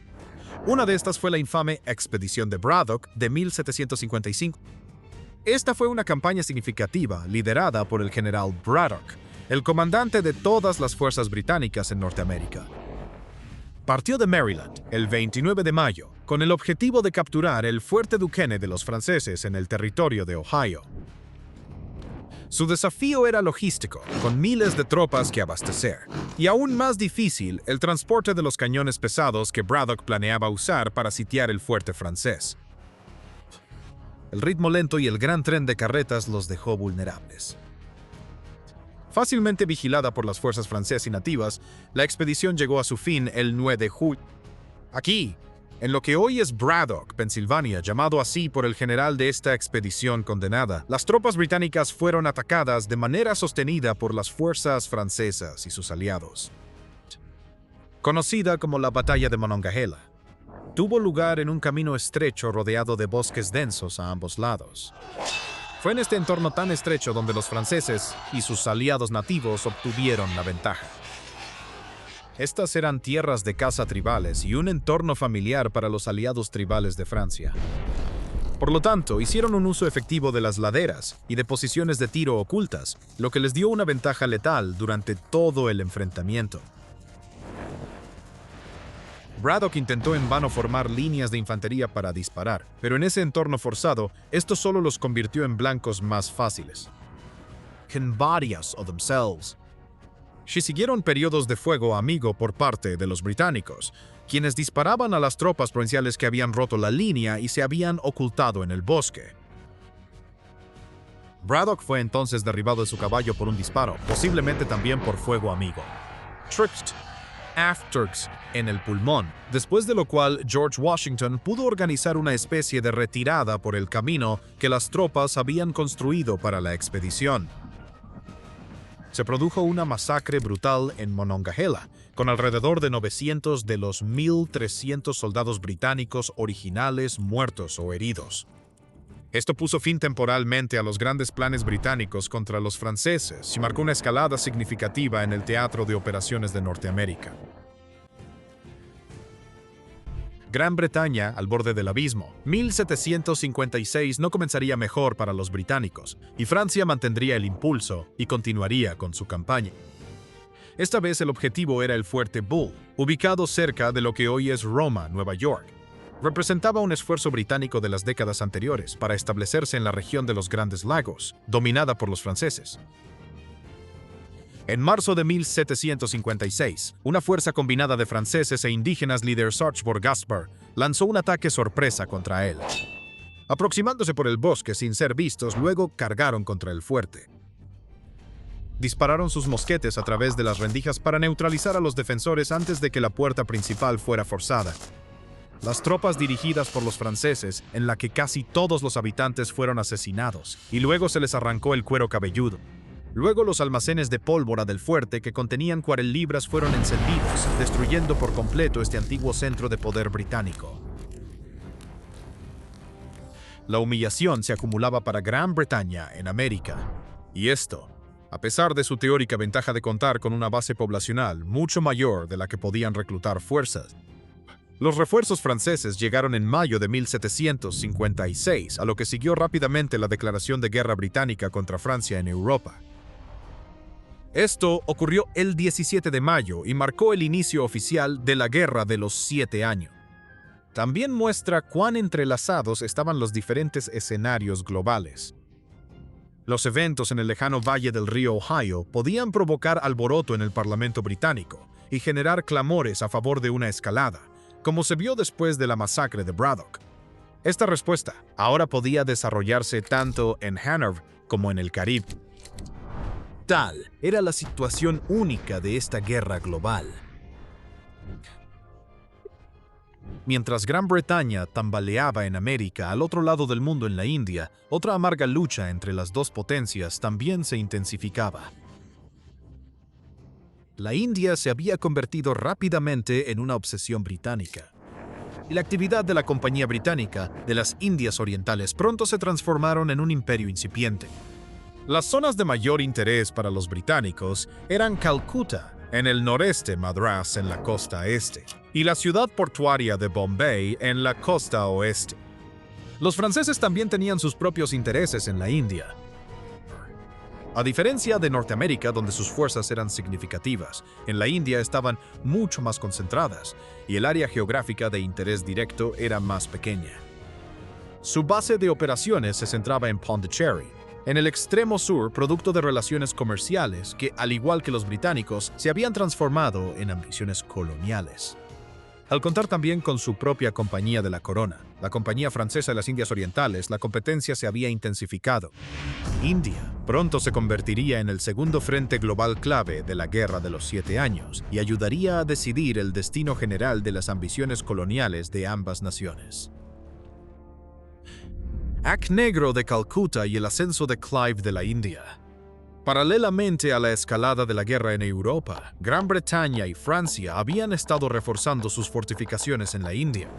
Una de estas fue la infame Expedición de Braddock de 1755. Esta fue una campaña significativa liderada por el general Braddock, el comandante de todas las fuerzas británicas en Norteamérica. Partió de Maryland el 29 de mayo, con el objetivo de capturar el fuerte Duquesne de los franceses en el territorio de Ohio. Su desafío era logístico, con miles de tropas que abastecer, y aún más difícil el transporte de los cañones pesados que Braddock planeaba usar para sitiar el fuerte francés. El ritmo lento y el gran tren de carretas los dejó vulnerables. Fácilmente vigilada por las fuerzas francesas y nativas, la expedición llegó a su fin el 9 de julio. Aquí, en lo que hoy es Braddock, Pensilvania, llamado así por el general de esta expedición condenada, las tropas británicas fueron atacadas de manera sostenida por las fuerzas francesas y sus aliados. Conocida como la Batalla de Monongahela, tuvo lugar en un camino estrecho rodeado de bosques densos a ambos lados. Fue en este entorno tan estrecho donde los franceses y sus aliados nativos obtuvieron la ventaja. Estas eran tierras de caza tribales y un entorno familiar para los aliados tribales de Francia. Por lo tanto, hicieron un uso efectivo de las laderas y de posiciones de tiro ocultas, lo que les dio una ventaja letal durante todo el enfrentamiento. Braddock intentó en vano formar líneas de infantería para disparar, pero en ese entorno forzado, esto solo los convirtió en blancos más fáciles. Varios of themselves. Se siguieron periodos de fuego amigo por parte de los británicos, quienes disparaban a las tropas provinciales que habían roto la línea y se habían ocultado en el bosque. Braddock fue entonces derribado de su caballo por un disparo, posiblemente también por fuego amigo. aftershocks en el pulmón, después de lo cual George Washington pudo organizar una especie de retirada por el camino que las tropas habían construido para la expedición. Se produjo una masacre brutal en Monongahela, con alrededor de 900 de los 1,300 soldados británicos originales muertos o heridos. Esto puso fin temporalmente a los grandes planes británicos contra los franceses y marcó una escalada significativa en el teatro de operaciones de Norteamérica. Gran Bretaña al borde del abismo. 1756 no comenzaría mejor para los británicos, y Francia mantendría el impulso y continuaría con su campaña. Esta vez el objetivo era el fuerte Bull, ubicado cerca de lo que hoy es Roma, Nueva York. Representaba un esfuerzo británico de las décadas anteriores para establecerse en la región de los Grandes Lagos, dominada por los franceses. En marzo de 1756, una fuerza combinada de franceses e indígenas líder Archibald Gaspar lanzó un ataque sorpresa contra él. Aproximándose por el bosque sin ser vistos, luego cargaron contra el fuerte. Dispararon sus mosquetes a través de las rendijas para neutralizar a los defensores antes de que la puerta principal fuera forzada. Las tropas dirigidas por los franceses, en la que casi todos los habitantes fueron asesinados, y luego se les arrancó el cuero cabelludo. Luego los almacenes de pólvora del fuerte que contenían 40 libras fueron encendidos, destruyendo por completo este antiguo centro de poder británico. La humillación se acumulaba para Gran Bretaña en América, y esto, a pesar de su teórica ventaja de contar con una base poblacional mucho mayor de la que podían reclutar fuerzas. Los refuerzos franceses llegaron en mayo de 1756, a lo que siguió rápidamente la declaración de guerra británica contra Francia en Europa. Esto ocurrió el 17 de mayo y marcó el inicio oficial de la Guerra de los 7 años. También muestra cuán entrelazados estaban los diferentes escenarios globales. Los eventos en el lejano valle del río Ohio podían provocar alboroto en el Parlamento británico y generar clamores a favor de una escalada, como se vio después de la masacre de Braddock. Esta respuesta ahora podía desarrollarse tanto en Hanover como en el Caribe. Tal era la situación única de esta guerra global. Mientras Gran Bretaña tambaleaba en América, al otro lado del mundo en la India, otra amarga lucha entre las dos potencias también se intensificaba. La India se había convertido rápidamente en una obsesión británica, y la actividad de la Compañía Británica de las Indias Orientales pronto se transformaron en un imperio incipiente. Las zonas de mayor interés para los británicos eran Calcuta, en el noreste, Madras en la costa este, y la ciudad portuaria de Bombay en la costa oeste. Los franceses también tenían sus propios intereses en la India. A diferencia de Norteamérica, donde sus fuerzas eran significativas, en la India estaban mucho más concentradas, y el área geográfica de interés directo era más pequeña. Su base de operaciones se centraba en Pondicherry, en el extremo sur, producto de relaciones comerciales que, al igual que los británicos, se habían transformado en ambiciones coloniales. Al contar también con su propia Compañía de la Corona, la Compañía Francesa de las Indias Orientales, la competencia se había intensificado. India pronto se convertiría en el segundo frente global clave de la Guerra de los 7 años y ayudaría a decidir el destino general de las ambiciones coloniales de ambas naciones. Ac Negro de Calcuta y el ascenso de Clive de la India. Paralelamente a la escalada de la guerra en Europa, Gran Bretaña y Francia habían estado reforzando sus fortificaciones en la India.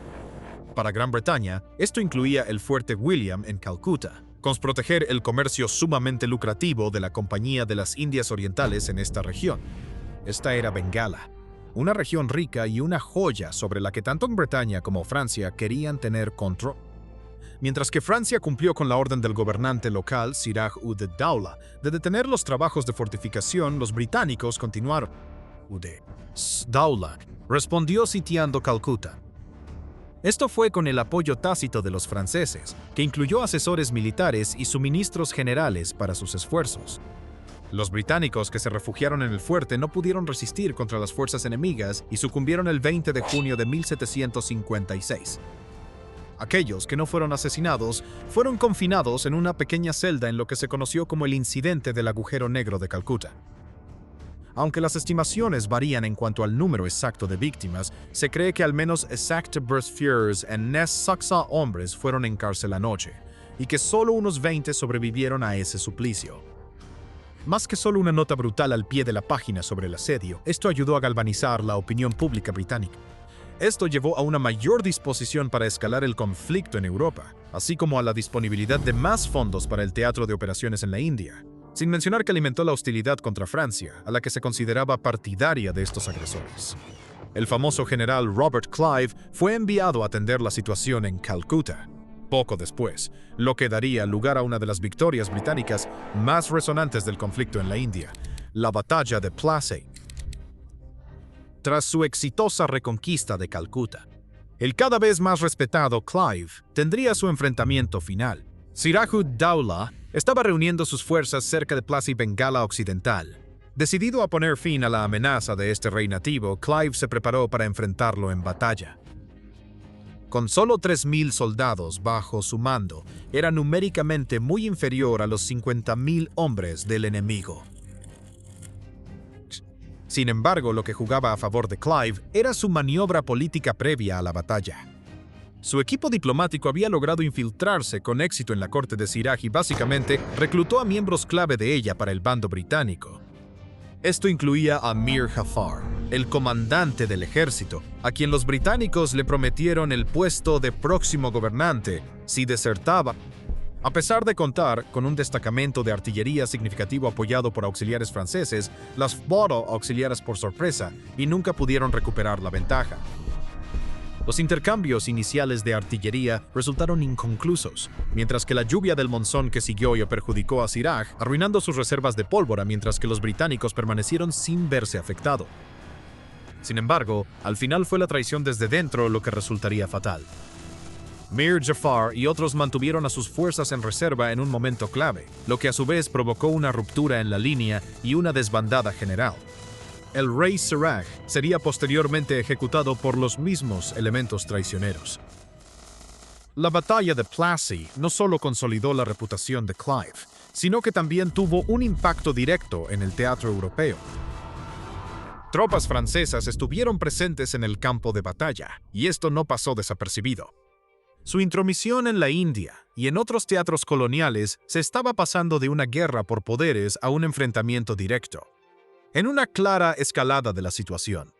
Para Gran Bretaña, esto incluía el fuerte William en Calcuta, con proteger el comercio sumamente lucrativo de la Compañía de las Indias Orientales en esta región. Esta era Bengala, una región rica y una joya sobre la que tanto Bretaña como Francia querían tener control. Mientras que Francia cumplió con la orden del gobernante local, Siraj-ud-Dawla, de detener los trabajos de fortificación, los británicos continuaron. Ud-Dawla respondió sitiando Calcuta. Esto fue con el apoyo tácito de los franceses, que incluyó asesores militares y suministros generales para sus esfuerzos. Los británicos que se refugiaron en el fuerte no pudieron resistir contra las fuerzas enemigas y sucumbieron el 20 de junio de 1756. Aquellos que no fueron asesinados fueron confinados en una pequeña celda en lo que se conoció como el incidente del agujero negro de Calcuta. Aunque las estimaciones varían en cuanto al número exacto de víctimas, se cree que al menos 84 en hombres fueron encarcelados anoche, y que solo unos 20 sobrevivieron a ese suplicio. Más que solo una nota brutal al pie de la página sobre el asedio, esto ayudó a galvanizar la opinión pública británica. Esto llevó a una mayor disposición para escalar el conflicto en Europa, así como a la disponibilidad de más fondos para el teatro de operaciones en la India, sin mencionar que alimentó la hostilidad contra Francia, a la que se consideraba partidaria de estos agresores. El famoso general Robert Clive fue enviado a atender la situación en Calcuta. Poco después, lo que daría lugar a una de las victorias británicas más resonantes del conflicto en la India, la batalla de Plassey. Tras su exitosa reconquista de Calcuta, el cada vez más respetado Clive tendría su enfrentamiento final. Siraj-ud-Dawla estaba reuniendo sus fuerzas cerca de Plassey Bengala Occidental. Decidido a poner fin a la amenaza de este rey nativo, Clive se preparó para enfrentarlo en batalla. Con solo 3.000 soldados bajo su mando, era numéricamente muy inferior a los 50.000 hombres del enemigo. Sin embargo, lo que jugaba a favor de Clive era su maniobra política previa a la batalla. Su equipo diplomático había logrado infiltrarse con éxito en la corte de Siraj y básicamente reclutó a miembros clave de ella para el bando británico. Esto incluía a Mir Jafar, el comandante del ejército, a quien los británicos le prometieron el puesto de próximo gobernante si desertaba. A pesar de contar con un destacamento de artillería significativo apoyado por auxiliares franceses, las fueron auxiliadas por sorpresa y nunca pudieron recuperar la ventaja. Los intercambios iniciales de artillería resultaron inconclusos, mientras que la lluvia del monzón que siguió perjudicó a Siraj, arruinando sus reservas de pólvora mientras que los británicos permanecieron sin verse afectados. Sin embargo, al final fue la traición desde dentro lo que resultaría fatal. Mir Jafar y otros mantuvieron a sus fuerzas en reserva en un momento clave, lo que a su vez provocó una ruptura en la línea y una desbandada general. El rey Siraj sería posteriormente ejecutado por los mismos elementos traicioneros. La batalla de Plassey no solo consolidó la reputación de Clive, sino que también tuvo un impacto directo en el teatro europeo. Tropas francesas estuvieron presentes en el campo de batalla, y esto no pasó desapercibido. Su intromisión en la India y en otros teatros coloniales se estaba pasando de una guerra por poderes a un enfrentamiento directo, en una clara escalada de la situación.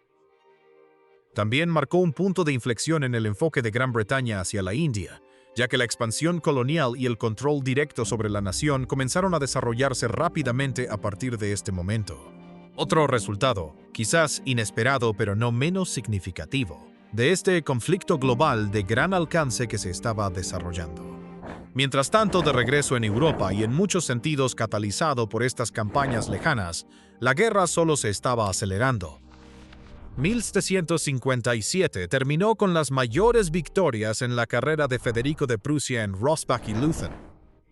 También marcó un punto de inflexión en el enfoque de Gran Bretaña hacia la India, ya que la expansión colonial y el control directo sobre la nación comenzaron a desarrollarse rápidamente a partir de este momento. Otro resultado, quizás inesperado pero no menos significativo, de este conflicto global de gran alcance que se estaba desarrollando. Mientras tanto, de regreso en Europa y en muchos sentidos catalizado por estas campañas lejanas, la guerra solo se estaba acelerando. 1757 terminó con las mayores victorias en la carrera de Federico de Prusia en Rossbach y Leuthen.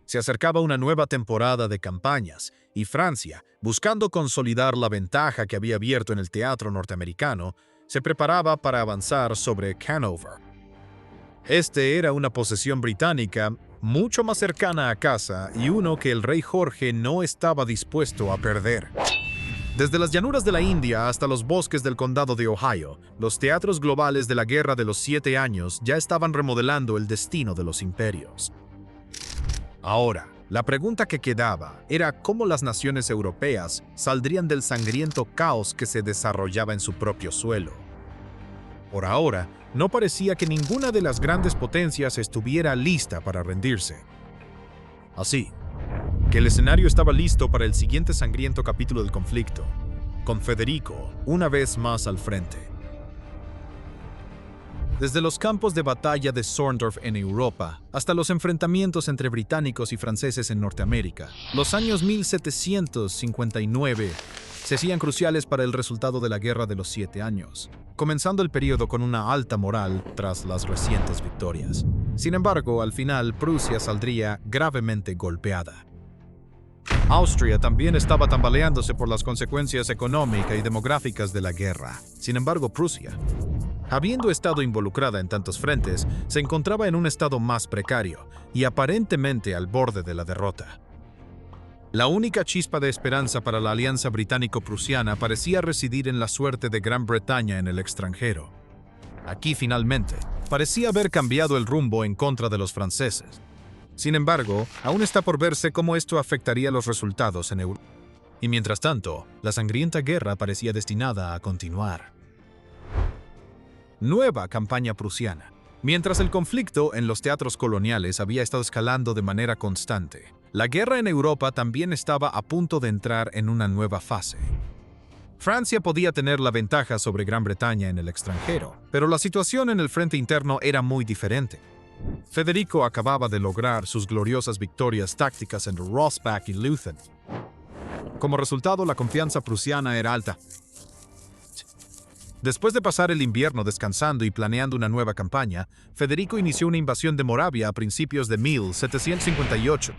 Se acercaba una nueva temporada de campañas, y Francia, buscando consolidar la ventaja que había abierto en el teatro norteamericano, se preparaba para avanzar sobre Hanover. Este era una posesión británica mucho más cercana a casa y uno que el rey Jorge no estaba dispuesto a perder. Desde las llanuras de la India hasta los bosques del condado de Ohio, los teatros globales de la Guerra de los 7 años ya estaban remodelando el destino de los imperios. Ahora, la pregunta que quedaba era cómo las naciones europeas saldrían del sangriento caos que se desarrollaba en su propio suelo. Por ahora, no parecía que ninguna de las grandes potencias estuviera lista para rendirse. Así que el escenario estaba listo para el siguiente sangriento capítulo del conflicto, con Federico una vez más al frente. Desde los campos de batalla de Zorndorf en Europa hasta los enfrentamientos entre británicos y franceses en Norteamérica, los años 1759 se hacían cruciales para el resultado de la Guerra de los 7 años, comenzando el periodo con una alta moral tras las recientes victorias. Sin embargo, al final, Prusia saldría gravemente golpeada. Austria también estaba tambaleándose por las consecuencias económicas y demográficas de la guerra. Sin embargo, Prusia, habiendo estado involucrada en tantos frentes, se encontraba en un estado más precario y aparentemente al borde de la derrota. La única chispa de esperanza para la alianza británico-prusiana parecía residir en la suerte de Gran Bretaña en el extranjero. Aquí, finalmente, parecía haber cambiado el rumbo en contra de los franceses. Sin embargo, aún está por verse cómo esto afectaría los resultados en Europa. Y mientras tanto, la sangrienta guerra parecía destinada a continuar. Nueva campaña prusiana. Mientras el conflicto en los teatros coloniales había estado escalando de manera constante, la guerra en Europa también estaba a punto de entrar en una nueva fase. Francia podía tener la ventaja sobre Gran Bretaña en el extranjero, pero la situación en el frente interno era muy diferente. Federico acababa de lograr sus gloriosas victorias tácticas en Rossbach y Leuthen. Como resultado, la confianza prusiana era alta. Después de pasar el invierno descansando y planeando una nueva campaña, Federico inició una invasión de Moravia a principios de 1758.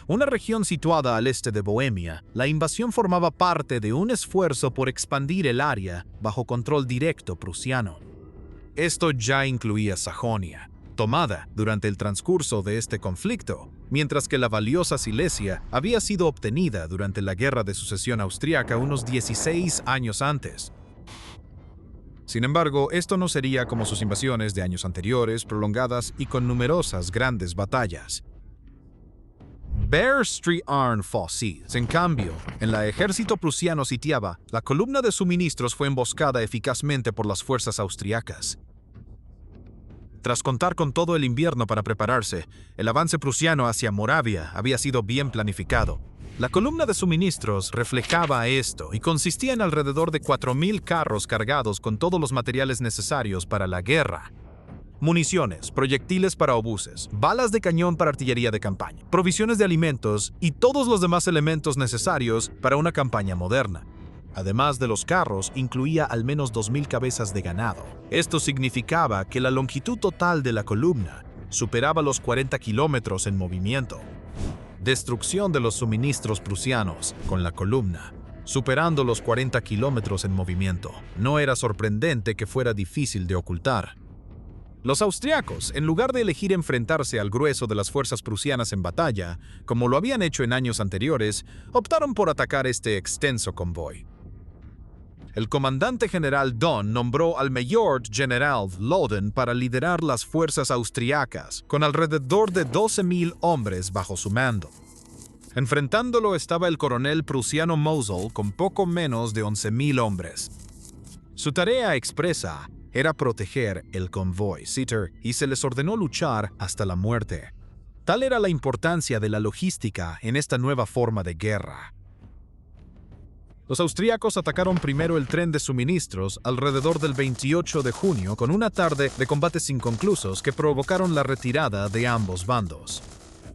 Una región situada al este de Bohemia, la invasión formaba parte de un esfuerzo por expandir el área bajo control directo prusiano. Esto ya incluía Sajonia, tomada durante el transcurso de este conflicto, mientras que la valiosa Silesia había sido obtenida durante la Guerra de Sucesión Austriaca unos 16 años antes. Sin embargo, esto no sería como sus invasiones de años anteriores, prolongadas y con numerosas grandes batallas. Bear Street Arn Fossis. En cambio, en la ejército prusiano sitiaba, la columna de suministros fue emboscada eficazmente por las fuerzas austriacas. Tras contar con todo el invierno para prepararse, el avance prusiano hacia Moravia había sido bien planificado. La columna de suministros reflejaba esto y consistía en alrededor de 4.000 carros cargados con todos los materiales necesarios para la guerra. Municiones, proyectiles para obuses, balas de cañón para artillería de campaña, provisiones de alimentos y todos los demás elementos necesarios para una campaña moderna. Además de los carros, incluía al menos 2.000 cabezas de ganado. Esto significaba que la longitud total de la columna superaba los 40 kilómetros en movimiento. Destrucción de los suministros prusianos con la columna, superando los 40 kilómetros en movimiento. No era sorprendente que fuera difícil de ocultar. Los austriacos, en lugar de elegir enfrentarse al grueso de las fuerzas prusianas en batalla, como lo habían hecho en años anteriores, optaron por atacar este extenso convoy. El comandante general Don nombró al Mayor General Loden para liderar las fuerzas austriacas, con alrededor de 12.000 hombres bajo su mando. Enfrentándolo estaba el coronel prusiano Mosel con poco menos de 11.000 hombres. Su tarea expresa era proteger el convoy Sitter y se les ordenó luchar hasta la muerte. Tal era la importancia de la logística en esta nueva forma de guerra. Los austríacos atacaron primero el tren de suministros alrededor del 28 de junio con una tarde de combates inconclusos que provocaron la retirada de ambos bandos.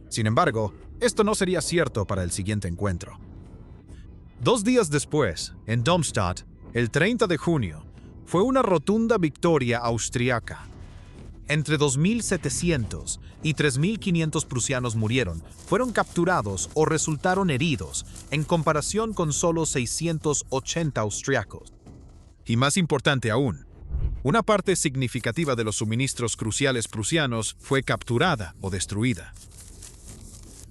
Sin embargo, esto no sería cierto para el siguiente encuentro. 2 días después, en Darmstadt, el 30 de junio, fue una rotunda victoria austriaca. Entre 2.700 y 3.500 prusianos murieron, fueron capturados o resultaron heridos, en comparación con solo 680 austriacos. Y más importante aún, una parte significativa de los suministros cruciales prusianos fue capturada o destruida.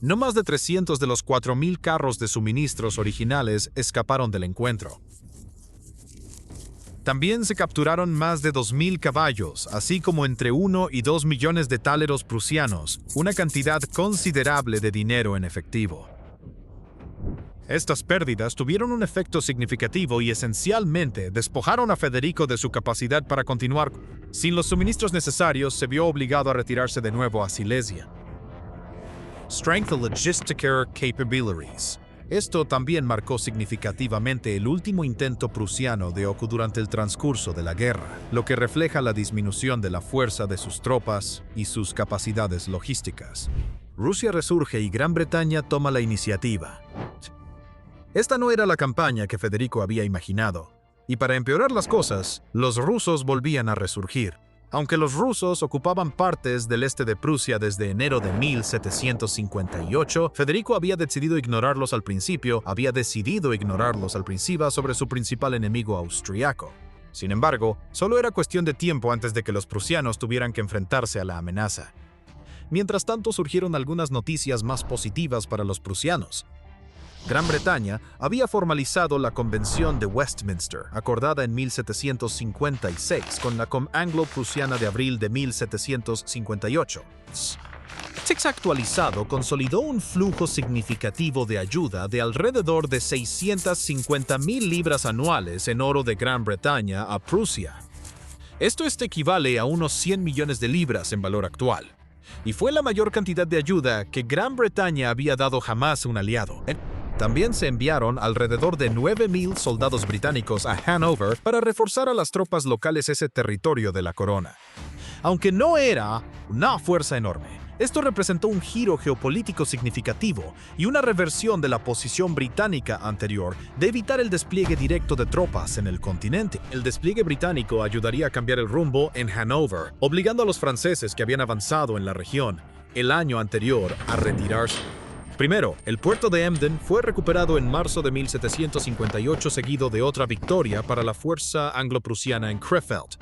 No más de 300 de los 4.000 carros de suministros originales escaparon del encuentro. También se capturaron más de 2.000 caballos, así como entre 1 y 2 millones de táleros prusianos, una cantidad considerable de dinero en efectivo. Estas pérdidas tuvieron un efecto significativo y esencialmente despojaron a Federico de su capacidad para continuar. Sin los suministros necesarios, se vio obligado a retirarse de nuevo a Silesia. Strength of Logistical Capabilities. Esto también marcó significativamente el último intento prusiano de Oku durante el transcurso de la guerra, lo que refleja la disminución de la fuerza de sus tropas y sus capacidades logísticas. Rusia resurge y Gran Bretaña toma la iniciativa. Esta no era la campaña que Federico había imaginado, y para empeorar las cosas, los rusos volvían a resurgir. Aunque los rusos ocupaban partes del este de Prusia desde enero de 1758, Federico había decidido ignorarlos al principio sobre su principal enemigo austriaco. Sin embargo, solo era cuestión de tiempo antes de que los prusianos tuvieran que enfrentarse a la amenaza. Mientras tanto, surgieron algunas noticias más positivas para los prusianos. Gran Bretaña había formalizado la Convención de Westminster, acordada en 1756, con la Anglo-Prusiana de abril de 1758. El texto actualizado consolidó un flujo significativo de ayuda de alrededor de 650,000 libras anuales en oro de Gran Bretaña a Prusia. Esto equivale a unos 100 millones de libras en valor actual, y fue la mayor cantidad de ayuda que Gran Bretaña había dado jamás a un aliado. También se enviaron alrededor de 9,000 soldados británicos a Hanover para reforzar a las tropas locales ese territorio de la corona. Aunque no era una fuerza enorme, esto representó un giro geopolítico significativo y una reversión de la posición británica anterior de evitar el despliegue directo de tropas en el continente. El despliegue británico ayudaría a cambiar el rumbo en Hanover, obligando a los franceses que habían avanzado en la región el año anterior a retirarse. Primero, el puerto de Emden fue recuperado en marzo de 1758, seguido de otra victoria para la fuerza anglo-prusiana en Krefeld.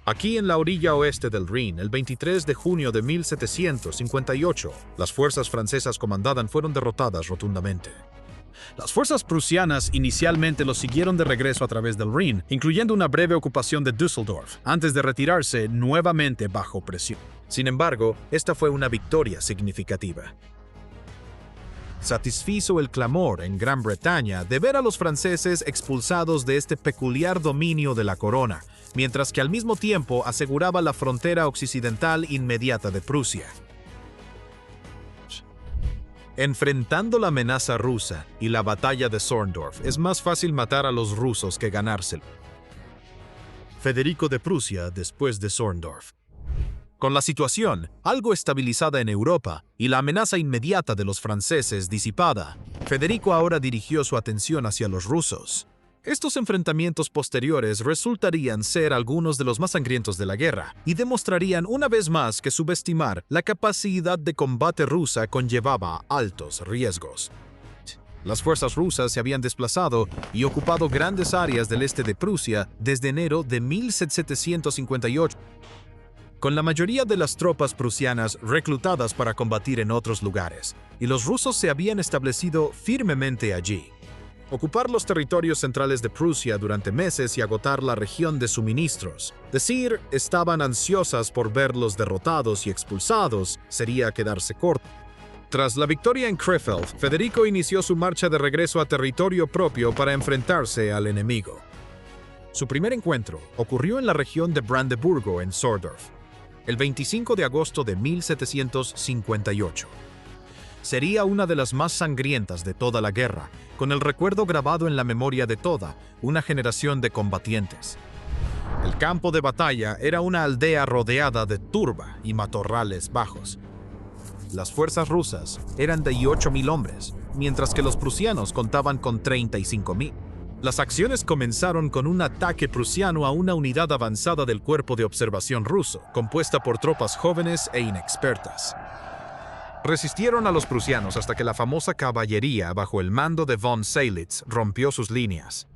Aquí en la orilla oeste del Rin, el 23 de junio de 1758, las fuerzas francesas comandadas fueron derrotadas rotundamente. Las fuerzas prusianas inicialmente los siguieron de regreso a través del Rin, incluyendo una breve ocupación de Düsseldorf, antes de retirarse nuevamente bajo presión. Sin embargo, esta fue una victoria significativa. Satisfizo el clamor en Gran Bretaña de ver a los franceses expulsados de este peculiar dominio de la corona, mientras que al mismo tiempo aseguraba la frontera occidental inmediata de Prusia. Enfrentando la amenaza rusa y la batalla de Zorndorf, es más fácil matar a los rusos que ganárselo. Federico de Prusia después de Zorndorf. Con la situación algo estabilizada en Europa y la amenaza inmediata de los franceses disipada, Federico ahora dirigió su atención hacia los rusos. Estos enfrentamientos posteriores resultarían ser algunos de los más sangrientos de la guerra y demostrarían una vez más que subestimar la capacidad de combate rusa conllevaba altos riesgos. Las fuerzas rusas se habían desplazado y ocupado grandes áreas del este de Prusia desde enero de 1758, con la mayoría de las tropas prusianas reclutadas para combatir en otros lugares, y los rusos se habían establecido firmemente allí. Ocupar los territorios centrales de Prusia durante meses y agotar la región de suministros. Decir estaban ansiosas por verlos derrotados y expulsados sería quedarse corto. Tras la victoria en Krefeld, Federico inició su marcha de regreso a territorio propio para enfrentarse al enemigo. Su primer encuentro ocurrió en la región de Brandeburgo en Zorndorf, el 25 de agosto de 1758. Sería una de las más sangrientas de toda la guerra, con el recuerdo grabado en la memoria de toda una generación de combatientes. El campo de batalla era una aldea rodeada de turba y matorrales bajos. Las fuerzas rusas eran de 8,000 hombres, mientras que los prusianos contaban con 35,000. Las acciones comenzaron con un ataque prusiano a una unidad avanzada del cuerpo de observación ruso, compuesta por tropas jóvenes e inexpertas. Resistieron a los prusianos hasta que la famosa caballería bajo el mando de von Seydlitz rompió sus líneas.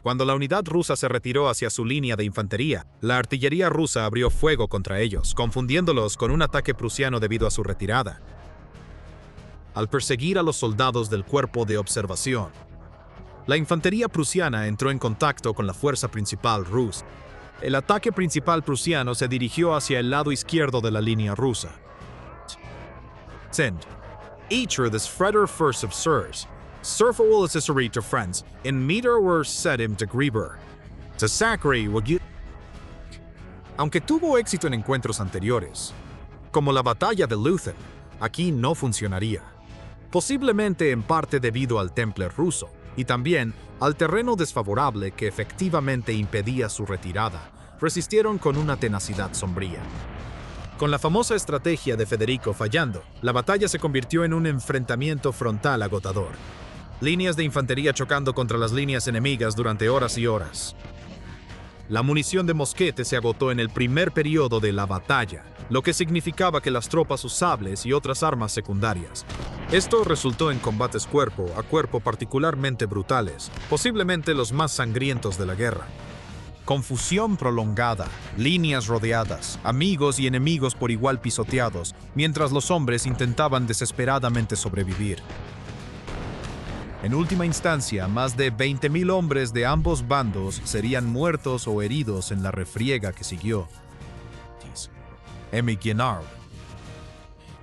Cuando la unidad rusa se retiró hacia su línea de infantería, la artillería rusa abrió fuego contra ellos, confundiéndolos con un ataque prusiano debido a su retirada. Al perseguir a los soldados del cuerpo de observación, la infantería prusiana entró en contacto con la fuerza principal rusa. El ataque principal prusiano se dirigió hacia el lado izquierdo de la línea rusa. Send. Eacher this Freder first of Sirs. Surfawal accessory to friends. In meter were set him to Grieber. To Zachary will you. Aunque tuvo éxito en encuentros anteriores, como la batalla de Leuthen, aquí no funcionaría. Posiblemente en parte debido al temple ruso, y también al terreno desfavorable que efectivamente impedía su retirada, resistieron con una tenacidad sombría. Con la famosa estrategia de Federico fallando, la batalla se convirtió en un enfrentamiento frontal agotador. Líneas de infantería chocando contra las líneas enemigas durante horas y horas. La munición de mosquete se agotó en el primer periodo de la batalla, lo que significaba que las tropas usables y otras armas secundarias. Esto resultó en combates cuerpo a cuerpo particularmente brutales, posiblemente los más sangrientos de la guerra. Confusión prolongada, líneas rodeadas, amigos y enemigos por igual pisoteados, mientras los hombres intentaban desesperadamente sobrevivir. En última instancia, más de 20.000 hombres de ambos bandos serían muertos o heridos en la refriega que siguió. Emigenard.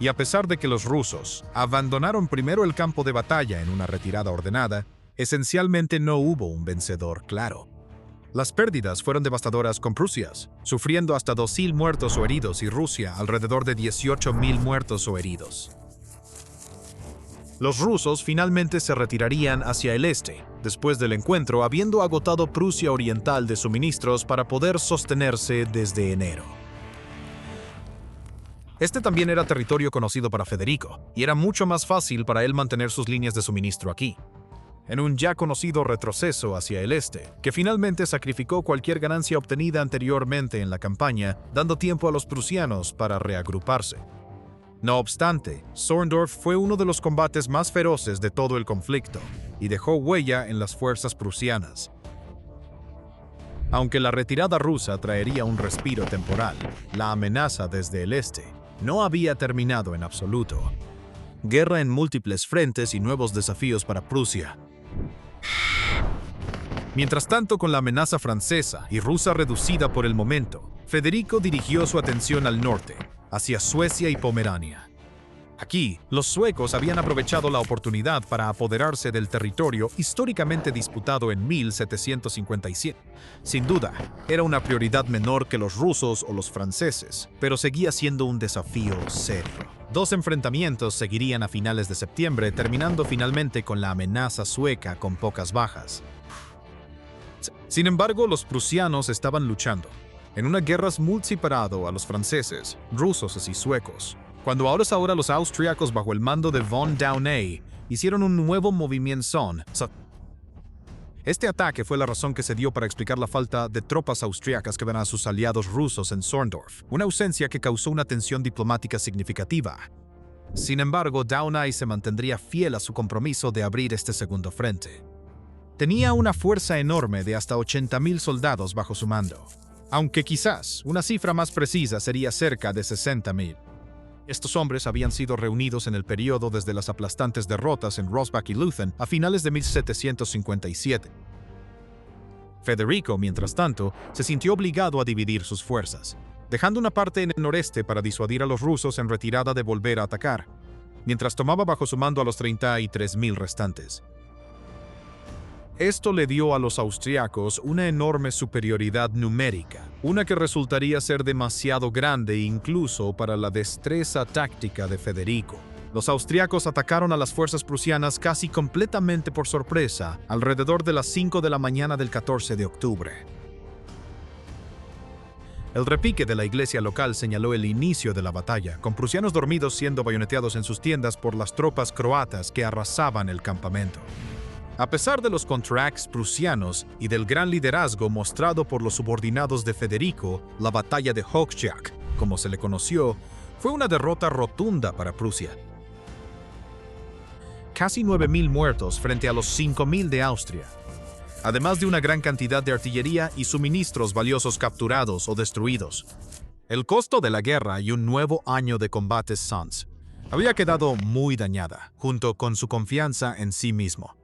Y a pesar de que los rusos abandonaron primero el campo de batalla en una retirada ordenada, esencialmente no hubo un vencedor claro. Las pérdidas fueron devastadoras con Prusia, sufriendo hasta 2.000 muertos o heridos, y Rusia alrededor de 18.000 muertos o heridos. Los rusos finalmente se retirarían hacia el este, después del encuentro, habiendo agotado Prusia Oriental de suministros para poder sostenerse desde enero. Este también era territorio conocido para Federico, y era mucho más fácil para él mantener sus líneas de suministro aquí, en un ya conocido retroceso hacia el este, que finalmente sacrificó cualquier ganancia obtenida anteriormente en la campaña, dando tiempo a los prusianos para reagruparse. No obstante, Zorndorf fue uno de los combates más feroces de todo el conflicto, y dejó huella en las fuerzas prusianas. Aunque la retirada rusa traería un respiro temporal, la amenaza desde el este no había terminado en absoluto. Guerra en múltiples frentes y nuevos desafíos para Prusia. Mientras tanto, con la amenaza francesa y rusa reducida por el momento, Federico dirigió su atención al norte, hacia Suecia y Pomerania. Aquí, los suecos habían aprovechado la oportunidad para apoderarse del territorio históricamente disputado en 1757. Sin duda, era una prioridad menor que los rusos o los franceses, pero seguía siendo un desafío serio. 2 enfrentamientos seguirían a finales de septiembre, terminando finalmente con la amenaza sueca con pocas bajas. Sin embargo, los prusianos estaban luchando en una guerra muy separada a los franceses, rusos y suecos, cuando ahora los austriacos bajo el mando de von Daunay hicieron un nuevo movimiento. Este ataque fue la razón que se dio para explicar la falta de tropas austriacas que ven a sus aliados rusos en Zorndorf, una ausencia que causó una tensión diplomática significativa. Sin embargo, Daunay se mantendría fiel a su compromiso de abrir este segundo frente. Tenía una fuerza enorme de hasta 80.000 soldados bajo su mando, aunque quizás una cifra más precisa sería cerca de 60.000. Estos hombres habían sido reunidos en el periodo desde las aplastantes derrotas en Rossbach y Leuthen a finales de 1757. Federico, mientras tanto, se sintió obligado a dividir sus fuerzas, dejando una parte en el noreste para disuadir a los rusos en retirada de volver a atacar, mientras tomaba bajo su mando a los 33.000 restantes. Esto le dio a los austriacos una enorme superioridad numérica, una que resultaría ser demasiado grande incluso para la destreza táctica de Federico. Los austriacos atacaron a las fuerzas prusianas casi completamente por sorpresa, alrededor de las 5 de la mañana del 14 de octubre. El repique de la iglesia local señaló el inicio de la batalla, con prusianos dormidos siendo bayoneteados en sus tiendas por las tropas croatas que arrasaban el campamento. A pesar de los contraataques prusianos y del gran liderazgo mostrado por los subordinados de Federico, la batalla de Hochschild, como se le conoció, fue una derrota rotunda para Prusia. Casi 9.000 muertos frente a los 5.000 de Austria, además de una gran cantidad de artillería y suministros valiosos capturados o destruidos. El costo de la guerra y un nuevo año de combates sans había quedado muy dañada, junto con su confianza en sí mismo.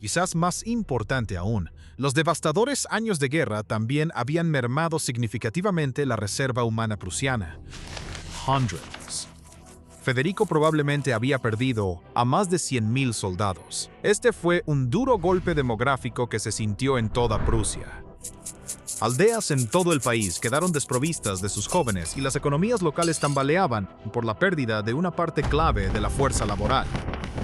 Quizás más importante aún, los devastadores años de guerra también habían mermado significativamente la reserva humana prusiana. Hundreds. Federico probablemente había perdido a más de 100.000 soldados. Este fue un duro golpe demográfico que se sintió en toda Prusia. Aldeas en todo el país quedaron desprovistas de sus jóvenes y las economías locales tambaleaban por la pérdida de una parte clave de la fuerza laboral.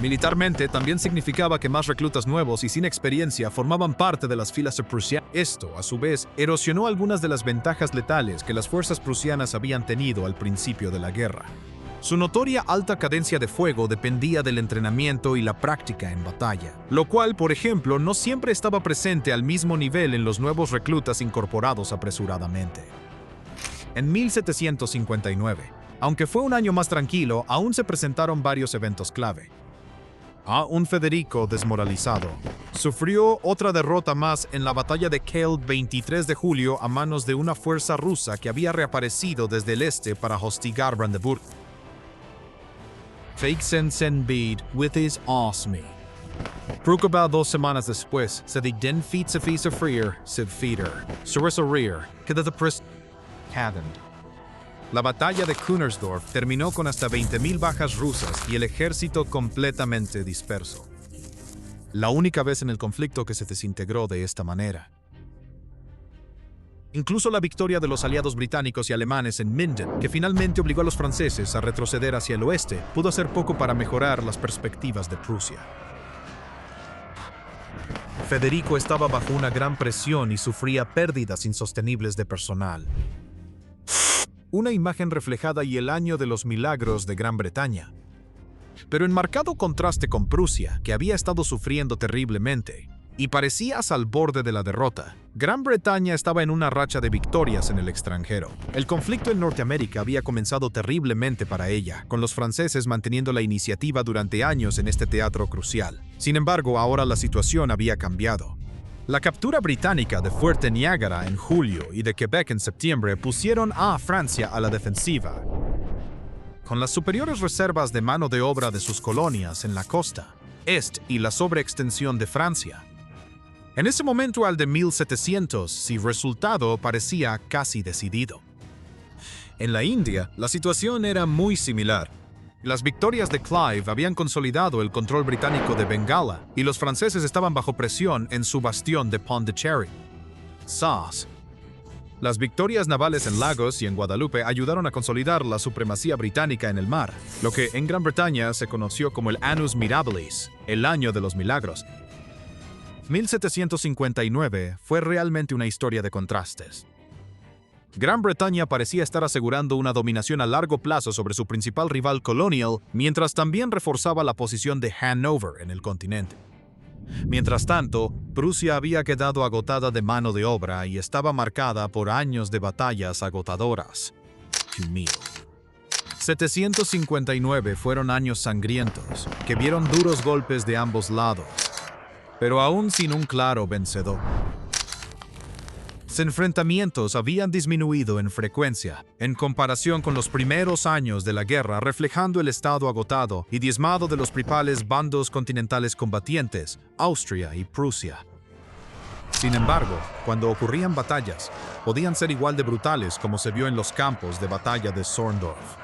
Militarmente, también significaba que más reclutas nuevos y sin experiencia formaban parte de las filas prusianas. Esto, a su vez, erosionó algunas de las ventajas letales que las fuerzas prusianas habían tenido al principio de la guerra. Su notoria alta cadencia de fuego dependía del entrenamiento y la práctica en batalla, lo cual, por ejemplo, no siempre estaba presente al mismo nivel en los nuevos reclutas incorporados apresuradamente. En 1759, aunque fue un año más tranquilo, aún se presentaron varios eventos clave. un Federico desmoralizado. Sufrió otra derrota más en la batalla de Kehl 23 de julio a manos de una fuerza rusa que había reaparecido desde el este para hostigar Brandeburg. Feixen-Senbeed with his army. Brukaba 2 semanas después, se de den Fietsefise Frier, Sidfeder, Surresorir, que de Pris Haden. La batalla de Kunersdorf terminó con hasta 20.000 bajas rusas y el ejército completamente disperso. La única vez en el conflicto que se desintegró de esta manera. Incluso la victoria de los aliados británicos y alemanes en Minden, que finalmente obligó a los franceses a retroceder hacia el oeste, pudo hacer poco para mejorar las perspectivas de Prusia. Federico estaba bajo una gran presión y sufría pérdidas insostenibles de personal. Una imagen reflejada y el año de los milagros de Gran Bretaña. Pero en marcado contraste con Prusia, que había estado sufriendo terriblemente, y parecías al borde de la derrota, Gran Bretaña estaba en una racha de victorias en el extranjero. El conflicto en Norteamérica había comenzado terriblemente para ella, con los franceses manteniendo la iniciativa durante años en este teatro crucial. Sin embargo, ahora la situación había cambiado. La captura británica de Fuerte Niágara en julio y de Quebec en septiembre pusieron a Francia a la defensiva. Con las superiores reservas de mano de obra de sus colonias en la costa, este y la sobreextensión de Francia. En ese momento al de 1700, el resultado parecía casi decidido. En la India, la situación era muy similar. Las victorias de Clive habían consolidado el control británico de Bengala y los franceses estaban bajo presión en su bastión de Pondicherry. SAS. Las victorias navales en Lagos y en Guadalupe ayudaron a consolidar la supremacía británica en el mar, lo que en Gran Bretaña se conoció como el Annus Mirabilis, el año de los milagros. 1759 fue realmente una historia de contrastes. Gran Bretaña parecía estar asegurando una dominación a largo plazo sobre su principal rival colonial, mientras también reforzaba la posición de Hanover en el continente. Mientras tanto, Prusia había quedado agotada de mano de obra y estaba marcada por años de batallas agotadoras. 759 fueron años sangrientos, que vieron duros golpes de ambos lados, pero aún sin un claro vencedor. Los enfrentamientos habían disminuido en frecuencia, en comparación con los primeros años de la guerra, reflejando el estado agotado y diezmado de los principales bandos continentales combatientes, Austria y Prusia. Sin embargo, cuando ocurrían batallas, podían ser igual de brutales como se vio en los campos de batalla de Zorndorf.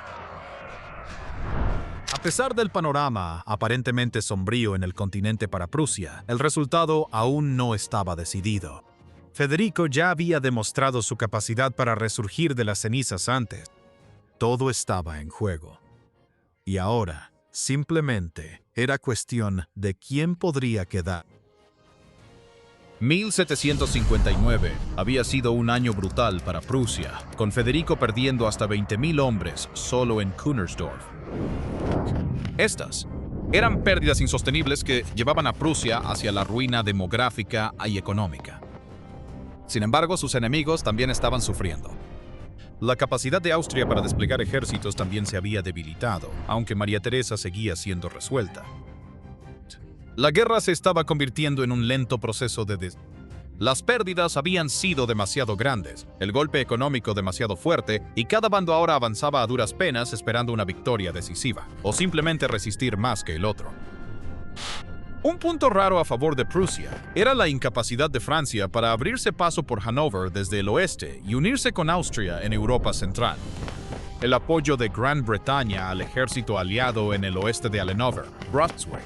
A pesar del panorama aparentemente sombrío en el continente para Prusia, el resultado aún no estaba decidido. Federico ya había demostrado su capacidad para resurgir de las cenizas antes. Todo estaba en juego. Y ahora, simplemente, era cuestión de quién podría quedar. 1759 había sido un año brutal para Prusia, con Federico perdiendo hasta 20.000 hombres solo en Kunersdorf. Estas eran pérdidas insostenibles que llevaban a Prusia hacia la ruina demográfica y económica. Sin embargo, sus enemigos también estaban sufriendo. La capacidad de Austria para desplegar ejércitos también se había debilitado, aunque María Teresa seguía siendo resuelta. La guerra se estaba convirtiendo en un lento proceso de Las pérdidas habían sido demasiado grandes, el golpe económico demasiado fuerte, y cada bando ahora avanzaba a duras penas esperando una victoria decisiva, o simplemente resistir más que el otro. Un punto raro a favor de Prusia era la incapacidad de Francia para abrirse paso por Hanover desde el oeste y unirse con Austria en Europa Central. El apoyo de Gran Bretaña al ejército aliado en el oeste de Hanover, Brunswick,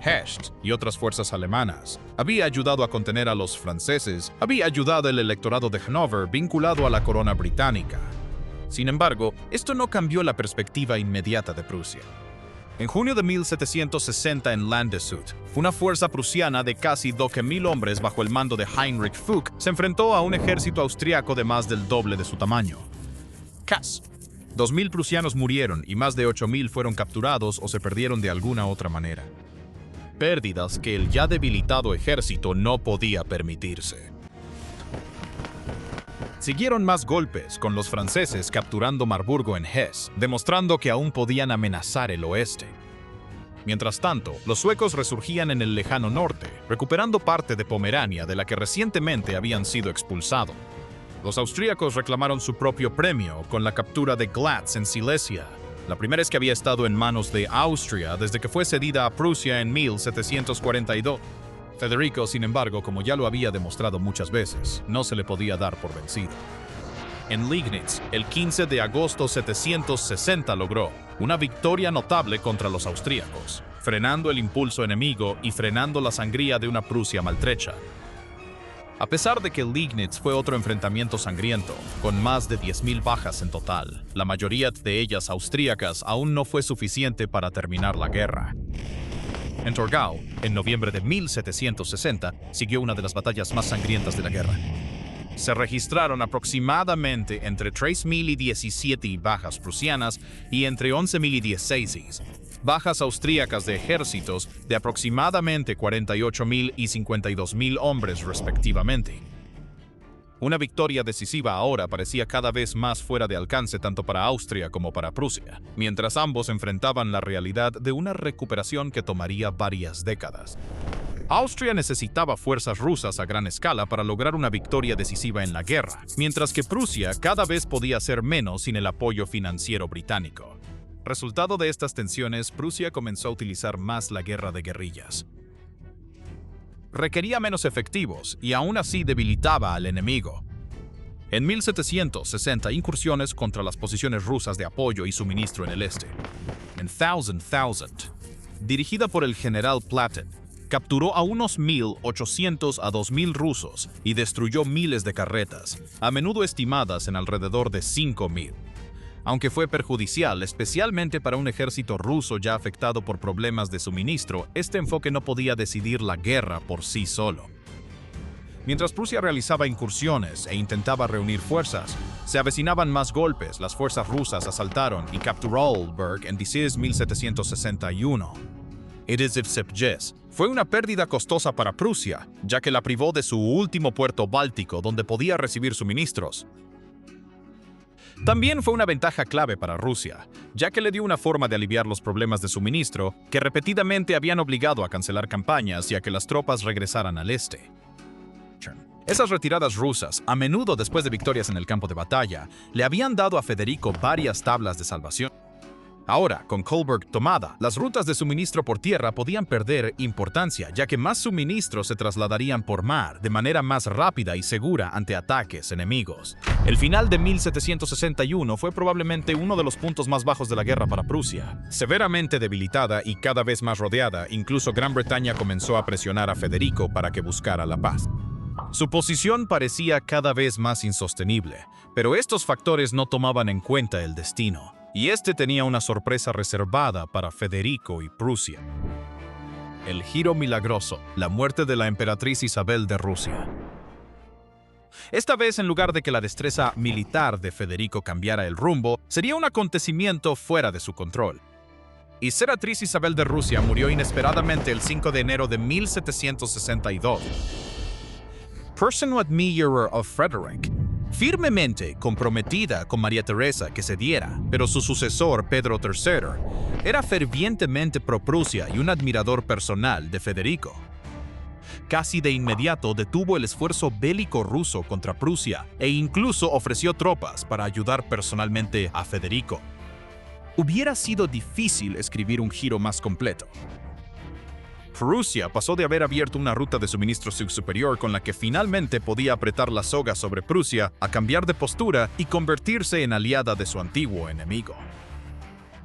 Hecht y otras fuerzas alemanas había ayudado a contener a los franceses, había ayudado al electorado de Hanover vinculado a la corona británica. Sin embargo, esto no cambió la perspectiva inmediata de Prusia. En junio de 1760 en Landeshut, una fuerza prusiana de casi 12.000 hombres bajo el mando de Heinrich Fuchs se enfrentó a un ejército austriaco de más del doble de su tamaño. Cass. 2.000 prusianos murieron y más de 8.000 fueron capturados o se perdieron de alguna otra manera. Pérdidas que el ya debilitado ejército no podía permitirse. Siguieron más golpes, con los franceses capturando Marburgo en Hesse, demostrando que aún podían amenazar el oeste. Mientras tanto, los suecos resurgían en el lejano norte, recuperando parte de Pomerania de la que recientemente habían sido expulsados. Los austríacos reclamaron su propio premio con la captura de Glatz en Silesia, la primera vez que había estado en manos de Austria desde que fue cedida a Prusia en 1742. Federico, sin embargo, como ya lo había demostrado muchas veces, no se le podía dar por vencido. En Liegnitz, el 15 de agosto 760 logró una victoria notable contra los austríacos, frenando el impulso enemigo y frenando la sangría de una Prusia maltrecha. A pesar de que Liegnitz fue otro enfrentamiento sangriento, con más de 10.000 bajas en total, la mayoría de ellas austríacas, aún no fue suficiente para terminar la guerra. En Torgau, en noviembre de 1760, siguió una de las batallas más sangrientas de la guerra. Se registraron aproximadamente entre 3.017 bajas prusianas y entre 11.016 bajas austríacas de ejércitos de aproximadamente 48.000 y 52.000 hombres respectivamente. Una victoria decisiva ahora parecía cada vez más fuera de alcance tanto para Austria como para Prusia, mientras ambos enfrentaban la realidad de una recuperación que tomaría varias décadas. Austria necesitaba fuerzas rusas a gran escala para lograr una victoria decisiva en la guerra, mientras que Prusia cada vez podía hacer menos sin el apoyo financiero británico. Resultado de estas tensiones, Prusia comenzó a utilizar más la guerra de guerrillas. Requería menos efectivos y aún así debilitaba al enemigo. En 1760, incursiones contra las posiciones rusas de apoyo y suministro en el este. En Thousand, dirigida por el general Platen, capturó a unos 1.800 a 2.000 rusos y destruyó miles de carretas, a menudo estimadas en alrededor de 5.000. Aunque fue perjudicial, especialmente para un ejército ruso ya afectado por problemas de suministro, este enfoque no podía decidir la guerra por sí solo. Mientras Prusia realizaba incursiones e intentaba reunir fuerzas, se avecinaban más golpes. Las fuerzas rusas asaltaron y capturó Olberg en diciembre de 1761. Idizhevsepjes fue una pérdida costosa para Prusia, ya que la privó de su último puerto báltico donde podía recibir suministros. También fue una ventaja clave para Rusia, ya que le dio una forma de aliviar los problemas de suministro que repetidamente habían obligado a cancelar campañas y a que las tropas regresaran al este. Esas retiradas rusas, a menudo después de victorias en el campo de batalla, le habían dado a Federico varias tablas de salvación. Ahora, con Kolberg tomada, las rutas de suministro por tierra podían perder importancia, ya que más suministros se trasladarían por mar de manera más rápida y segura ante ataques enemigos. El final de 1761 fue probablemente uno de los puntos más bajos de la guerra para Prusia. Severamente debilitada y cada vez más rodeada, incluso Gran Bretaña comenzó a presionar a Federico para que buscara la paz. Su posición parecía cada vez más insostenible, pero estos factores no tomaban en cuenta el destino. Y este tenía una sorpresa reservada para Federico y Prusia. El giro milagroso, la muerte de la emperatriz Isabel de Rusia. Esta vez, en lugar de que la destreza militar de Federico cambiara el rumbo, sería un acontecimiento fuera de su control. Imperatriz Isabel de Rusia murió inesperadamente el 5 de enero de 1762. Personal admirer of Frederick, firmemente comprometida con María Teresa que cediera, pero su sucesor, Pedro III, era fervientemente pro-Prusia y un admirador personal de Federico. Casi de inmediato detuvo el esfuerzo bélico ruso contra Prusia e incluso ofreció tropas para ayudar personalmente a Federico. Hubiera sido difícil escribir un giro más completo. Prusia pasó de haber abierto una ruta de suministro superior con la que finalmente podía apretar la soga sobre Prusia a cambiar de postura y convertirse en aliada de su antiguo enemigo.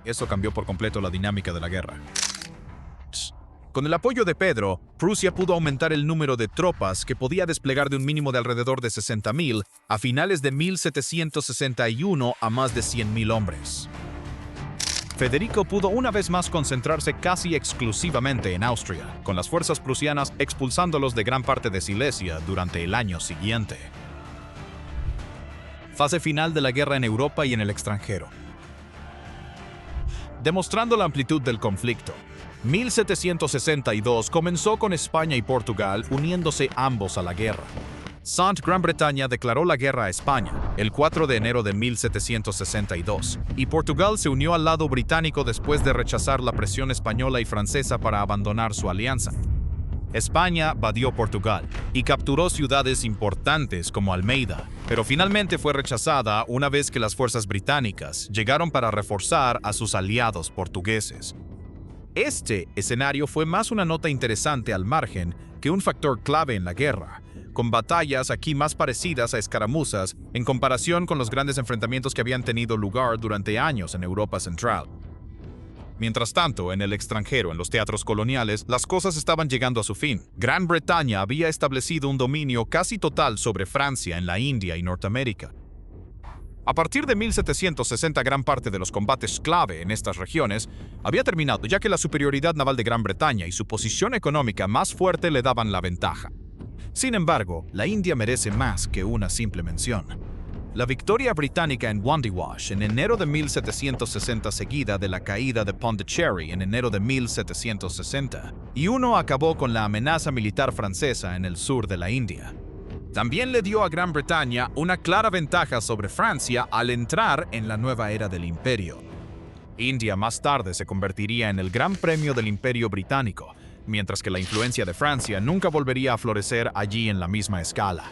Eso cambió por completo la dinámica de la guerra. Con el apoyo de Pedro, Prusia pudo aumentar el número de tropas que podía desplegar de un mínimo de alrededor de 60.000 a finales de 1761 a más de 100.000 hombres. Federico pudo una vez más concentrarse casi exclusivamente en Austria, con las fuerzas prusianas expulsándolos de gran parte de Silesia durante el año siguiente. Fase final de la guerra en Europa y en el extranjero. Demostrando la amplitud del conflicto, 1762 comenzó con España y Portugal uniéndose ambos a la guerra. Gran Bretaña declaró la guerra a España el 4 de enero de 1762, y Portugal se unió al lado británico después de rechazar la presión española y francesa para abandonar su alianza. España invadió Portugal y capturó ciudades importantes como Almeida, pero finalmente fue rechazada una vez que las fuerzas británicas llegaron para reforzar a sus aliados portugueses. Este escenario fue más una nota interesante al margen que un factor clave en la guerra, con batallas aquí más parecidas a escaramuzas en comparación con los grandes enfrentamientos que habían tenido lugar durante años en Europa Central. Mientras tanto, en el extranjero, en los teatros coloniales, las cosas estaban llegando a su fin. Gran Bretaña había establecido un dominio casi total sobre Francia en la India y Norteamérica. A partir de 1760, gran parte de los combates clave en estas regiones había terminado, ya que la superioridad naval de Gran Bretaña y su posición económica más fuerte le daban la ventaja. Sin embargo, la India merece más que una simple mención. La victoria británica en Wandiwash en enero de 1760, seguida de la caída de Pondicherry en enero de 1760, y uno acabó con la amenaza militar francesa en el sur de la India. También le dio a Gran Bretaña una clara ventaja sobre Francia al entrar en la nueva era del imperio. India más tarde se convertiría en el Gran Premio del Imperio Británico, mientras que la influencia de Francia nunca volvería a florecer allí en la misma escala.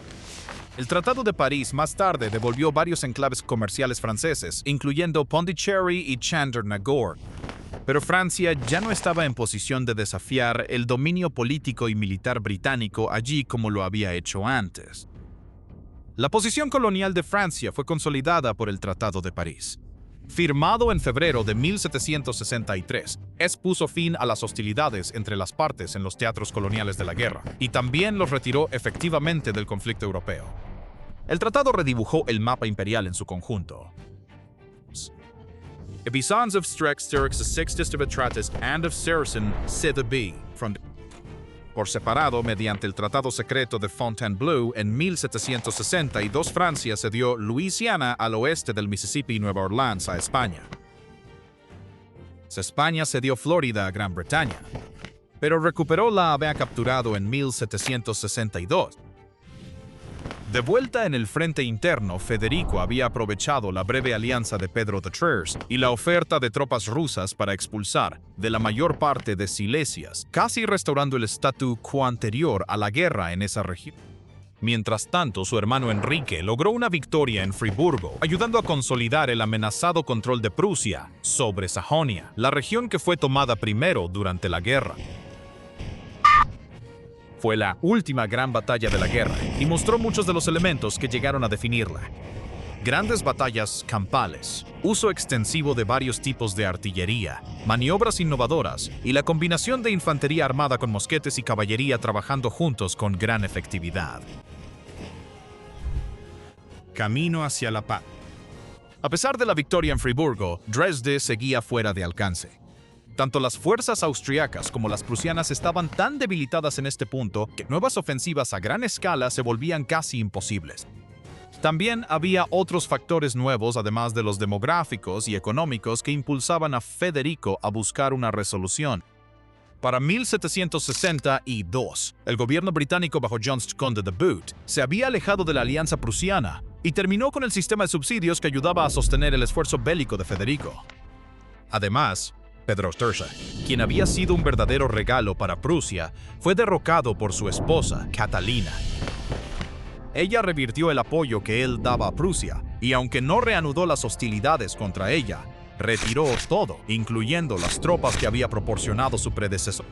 El Tratado de París más tarde devolvió varios enclaves comerciales franceses, incluyendo Pondicherry y Chandernagore. Pero Francia ya no estaba en posición de desafiar el dominio político y militar británico allí como lo había hecho antes. La posición colonial de Francia fue consolidada por el Tratado de París. Firmado en febrero de 1763, puso fin a las hostilidades entre las partes en los teatros coloniales de la guerra, y también los retiró efectivamente del conflicto europeo. El tratado redibujó el mapa imperial en su conjunto. Ebisons of Strexterix the Sixtest of Atratus and of Saracen Cithabe, por separado, mediante el Tratado Secreto de Fontainebleau en 1762, Francia cedió Luisiana al oeste del Mississippi y Nueva Orleans a España. España cedió Florida a Gran Bretaña, pero recuperó la había capturado en 1762. De vuelta en el frente interno, Federico había aprovechado la breve alianza de Pedro de Troyes y la oferta de tropas rusas para expulsar de la mayor parte de Silesias, casi restaurando el statu quo anterior a la guerra en esa región. Mientras tanto, su hermano Enrique logró una victoria en Friburgo, ayudando a consolidar el amenazado control de Prusia sobre Sajonia, la región que fue tomada primero durante la guerra. Fue la última gran batalla de la guerra y mostró muchos de los elementos que llegaron a definirla. Grandes batallas campales, uso extensivo de varios tipos de artillería, maniobras innovadoras y la combinación de infantería armada con mosquetes y caballería trabajando juntos con gran efectividad. Camino hacia la paz. A pesar de la victoria en Friburgo, Dresde seguía fuera de alcance. Tanto las fuerzas austriacas como las prusianas estaban tan debilitadas en este punto que nuevas ofensivas a gran escala se volvían casi imposibles. También había otros factores nuevos, además de los demográficos y económicos, que impulsaban a Federico a buscar una resolución. Para 1762, el gobierno británico bajo John Conde de Boot se había alejado de la alianza prusiana y terminó con el sistema de subsidios que ayudaba a sostener el esfuerzo bélico de Federico. Además, Pedro Terza, quien había sido un verdadero regalo para Prusia, fue derrocado por su esposa, Catalina. Ella revirtió el apoyo que él daba a Prusia, y aunque no reanudó las hostilidades contra ella, retiró todo, incluyendo las tropas que había proporcionado su predecesor.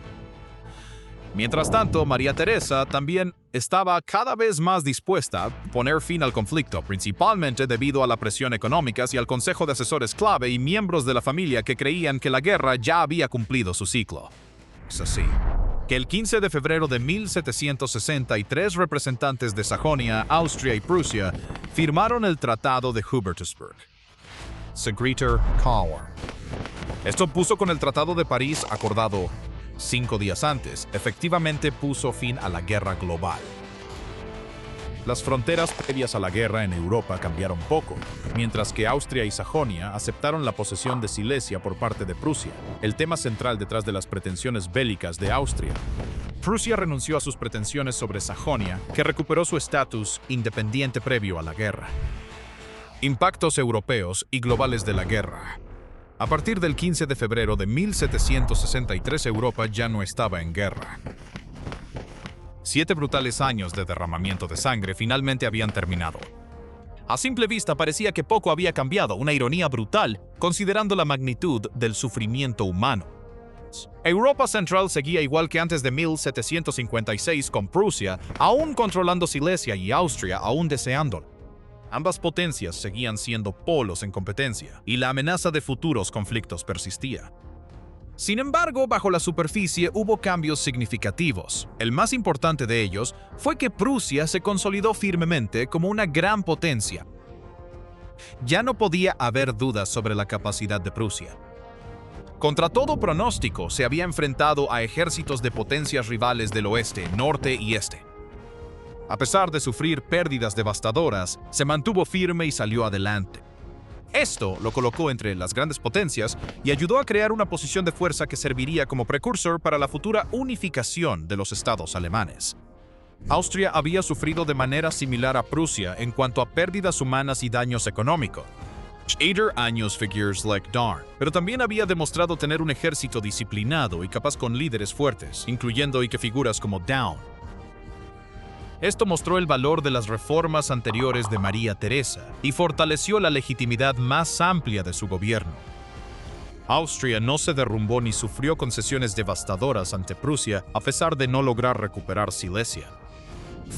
Mientras tanto, María Teresa también estaba cada vez más dispuesta a poner fin al conflicto, principalmente debido a la presión económica y al consejo de asesores clave y miembros de la familia que creían que la guerra ya había cumplido su ciclo. Es así que el 15 de febrero de 1763 representantes de Sajonia, Austria y Prusia firmaron el Tratado de Hubertusburg. Secreter Coward. Esto puso con el Tratado de París acordado 5 días antes, efectivamente puso fin a la guerra global. Las fronteras previas a la guerra en Europa cambiaron poco, mientras que Austria y Sajonia aceptaron la posesión de Silesia por parte de Prusia, el tema central detrás de las pretensiones bélicas de Austria. Prusia renunció a sus pretensiones sobre Sajonia, que recuperó su estatus independiente previo a la guerra. Impactos europeos y globales de la guerra. A partir del 15 de febrero de 1763, Europa ya no estaba en guerra. 7 brutales años de derramamiento de sangre finalmente habían terminado. A simple vista parecía que poco había cambiado, una ironía brutal, considerando la magnitud del sufrimiento humano. Europa Central seguía igual que antes de 1756 con Prusia, aún controlando Silesia, y Austria aún deseándolo. Ambas potencias seguían siendo polos en competencia, y la amenaza de futuros conflictos persistía. Sin embargo, bajo la superficie hubo cambios significativos. El más importante de ellos fue que Prusia se consolidó firmemente como una gran potencia. Ya no podía haber dudas sobre la capacidad de Prusia. Contra todo pronóstico, se había enfrentado a ejércitos de potencias rivales del oeste, norte y este. A pesar de sufrir pérdidas devastadoras, se mantuvo firme y salió adelante. Esto lo colocó entre las grandes potencias y ayudó a crear una posición de fuerza que serviría como precursor para la futura unificación de los estados alemanes. Austria había sufrido de manera similar a Prusia en cuanto a pérdidas humanas y daños económicos. 8 años figures like darn, pero también había demostrado tener un ejército disciplinado y capaz con líderes fuertes, incluyendo figuras como Daun. Esto mostró el valor de las reformas anteriores de María Teresa y fortaleció la legitimidad más amplia de su gobierno. Austria no se derrumbó ni sufrió concesiones devastadoras ante Prusia a pesar de no lograr recuperar Silesia.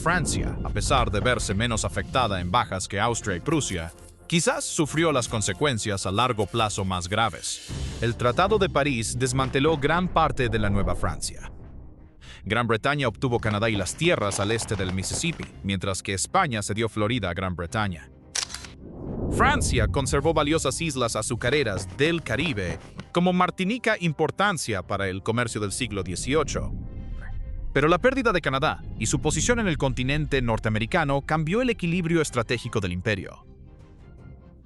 Francia, a pesar de verse menos afectada en bajas que Austria y Prusia, quizás sufrió las consecuencias a largo plazo más graves. El Tratado de París desmanteló gran parte de la Nueva Francia. Gran Bretaña obtuvo Canadá y las tierras al este del Mississippi, mientras que España cedió Florida a Gran Bretaña. Francia conservó valiosas islas azucareras del Caribe, como Martinica, importancia para el comercio del siglo XVIII. Pero la pérdida de Canadá y su posición en el continente norteamericano cambió el equilibrio estratégico del imperio.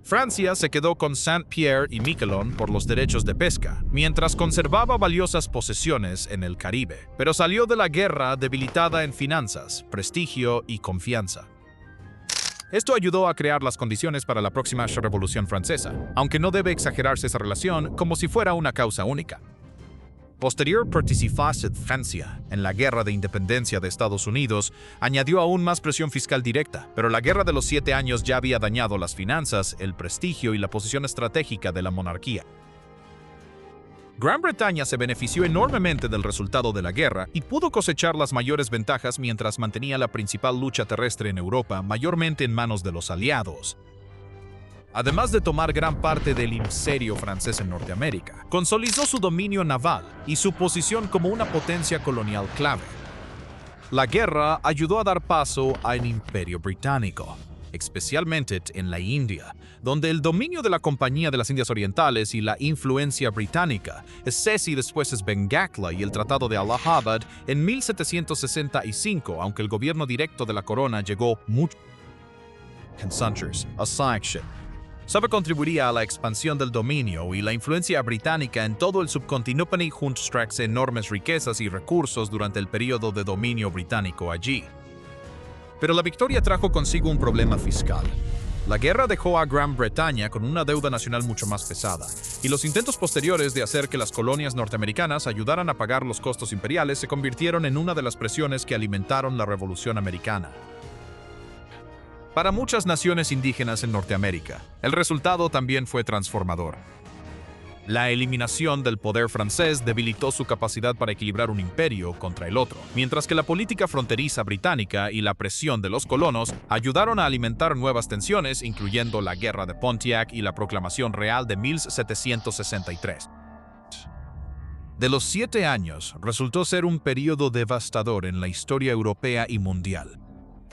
Francia se quedó con Saint-Pierre y Miquelon por los derechos de pesca, mientras conservaba valiosas posesiones en el Caribe, pero salió de la guerra debilitada en finanzas, prestigio y confianza. Esto ayudó a crear las condiciones para la próxima Revolución Francesa, aunque no debe exagerarse esa relación como si fuera una causa única. Posterior participación de Francia en la Guerra de Independencia de Estados Unidos añadió aún más presión fiscal directa, pero la Guerra de los 7 años ya había dañado las finanzas, el prestigio y la posición estratégica de la monarquía. Gran Bretaña se benefició enormemente del resultado de la guerra y pudo cosechar las mayores ventajas mientras mantenía la principal lucha terrestre en Europa, mayormente en manos de los aliados. Además de tomar gran parte del imperio francés en Norteamérica, consolidó su dominio naval y su posición como una potencia colonial clave. La guerra ayudó a dar paso al imperio británico, especialmente en la India, donde el dominio de la Compañía de las Indias Orientales y la influencia británica, y después es Bengala y el Tratado de Allahabad en 1765, aunque el gobierno directo de la corona llegó mucho Sabe contribuiría a la expansión del dominio y la influencia británica en todo el subcontinente junto a enormes riquezas y recursos durante el periodo de dominio británico allí. Pero la victoria trajo consigo un problema fiscal. La guerra dejó a Gran Bretaña con una deuda nacional mucho más pesada, y los intentos posteriores de hacer que las colonias norteamericanas ayudaran a pagar los costos imperiales se convirtieron en una de las presiones que alimentaron la Revolución Americana. Para muchas naciones indígenas en Norteamérica, el resultado también fue transformador. La eliminación del poder francés debilitó su capacidad para equilibrar un imperio contra el otro, mientras que la política fronteriza británica y la presión de los colonos ayudaron a alimentar nuevas tensiones, incluyendo la Guerra de Pontiac y la Proclamación Real de 1763. De los 7 años, resultó ser un periodo devastador en la historia europea y mundial.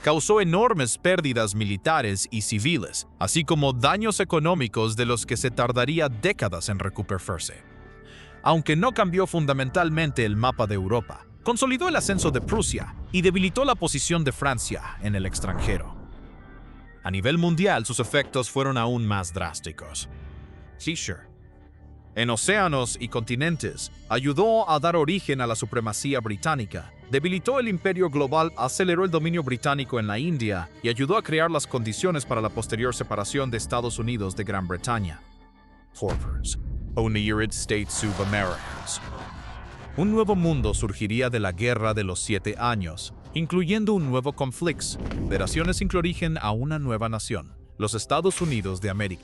Causó enormes pérdidas militares y civiles, así como daños económicos de los que se tardaría décadas en recuperarse. Aunque no cambió fundamentalmente el mapa de Europa, consolidó el ascenso de Prusia y debilitó la posición de Francia en el extranjero. A nivel mundial, sus efectos fueron aún más drásticos. En océanos y continentes, ayudó a dar origen a la supremacía británica Debilitó el imperio global, aceleró el dominio británico en la India y ayudó a crear las condiciones para la posterior separación de Estados Unidos de Gran Bretaña. Forbes, United States of America. Un nuevo mundo surgiría de la Guerra de los 7 Años, incluyendo un nuevo conflicto, operaciones sin origen a una nueva nación, los Estados Unidos de América.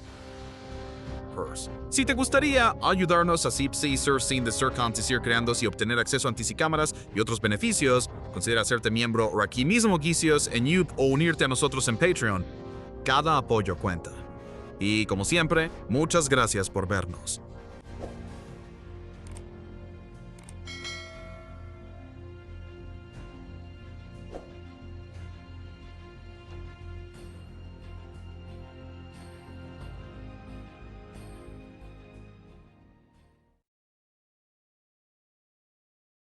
Si te gustaría ayudarnos a ser sin de ser creando y obtener acceso a anticámaras y otros beneficios, considera hacerte miembro o aquí mismo Guicios en YouTube o unirte a nosotros en Patreon. Cada apoyo cuenta. Y como siempre, muchas gracias por vernos.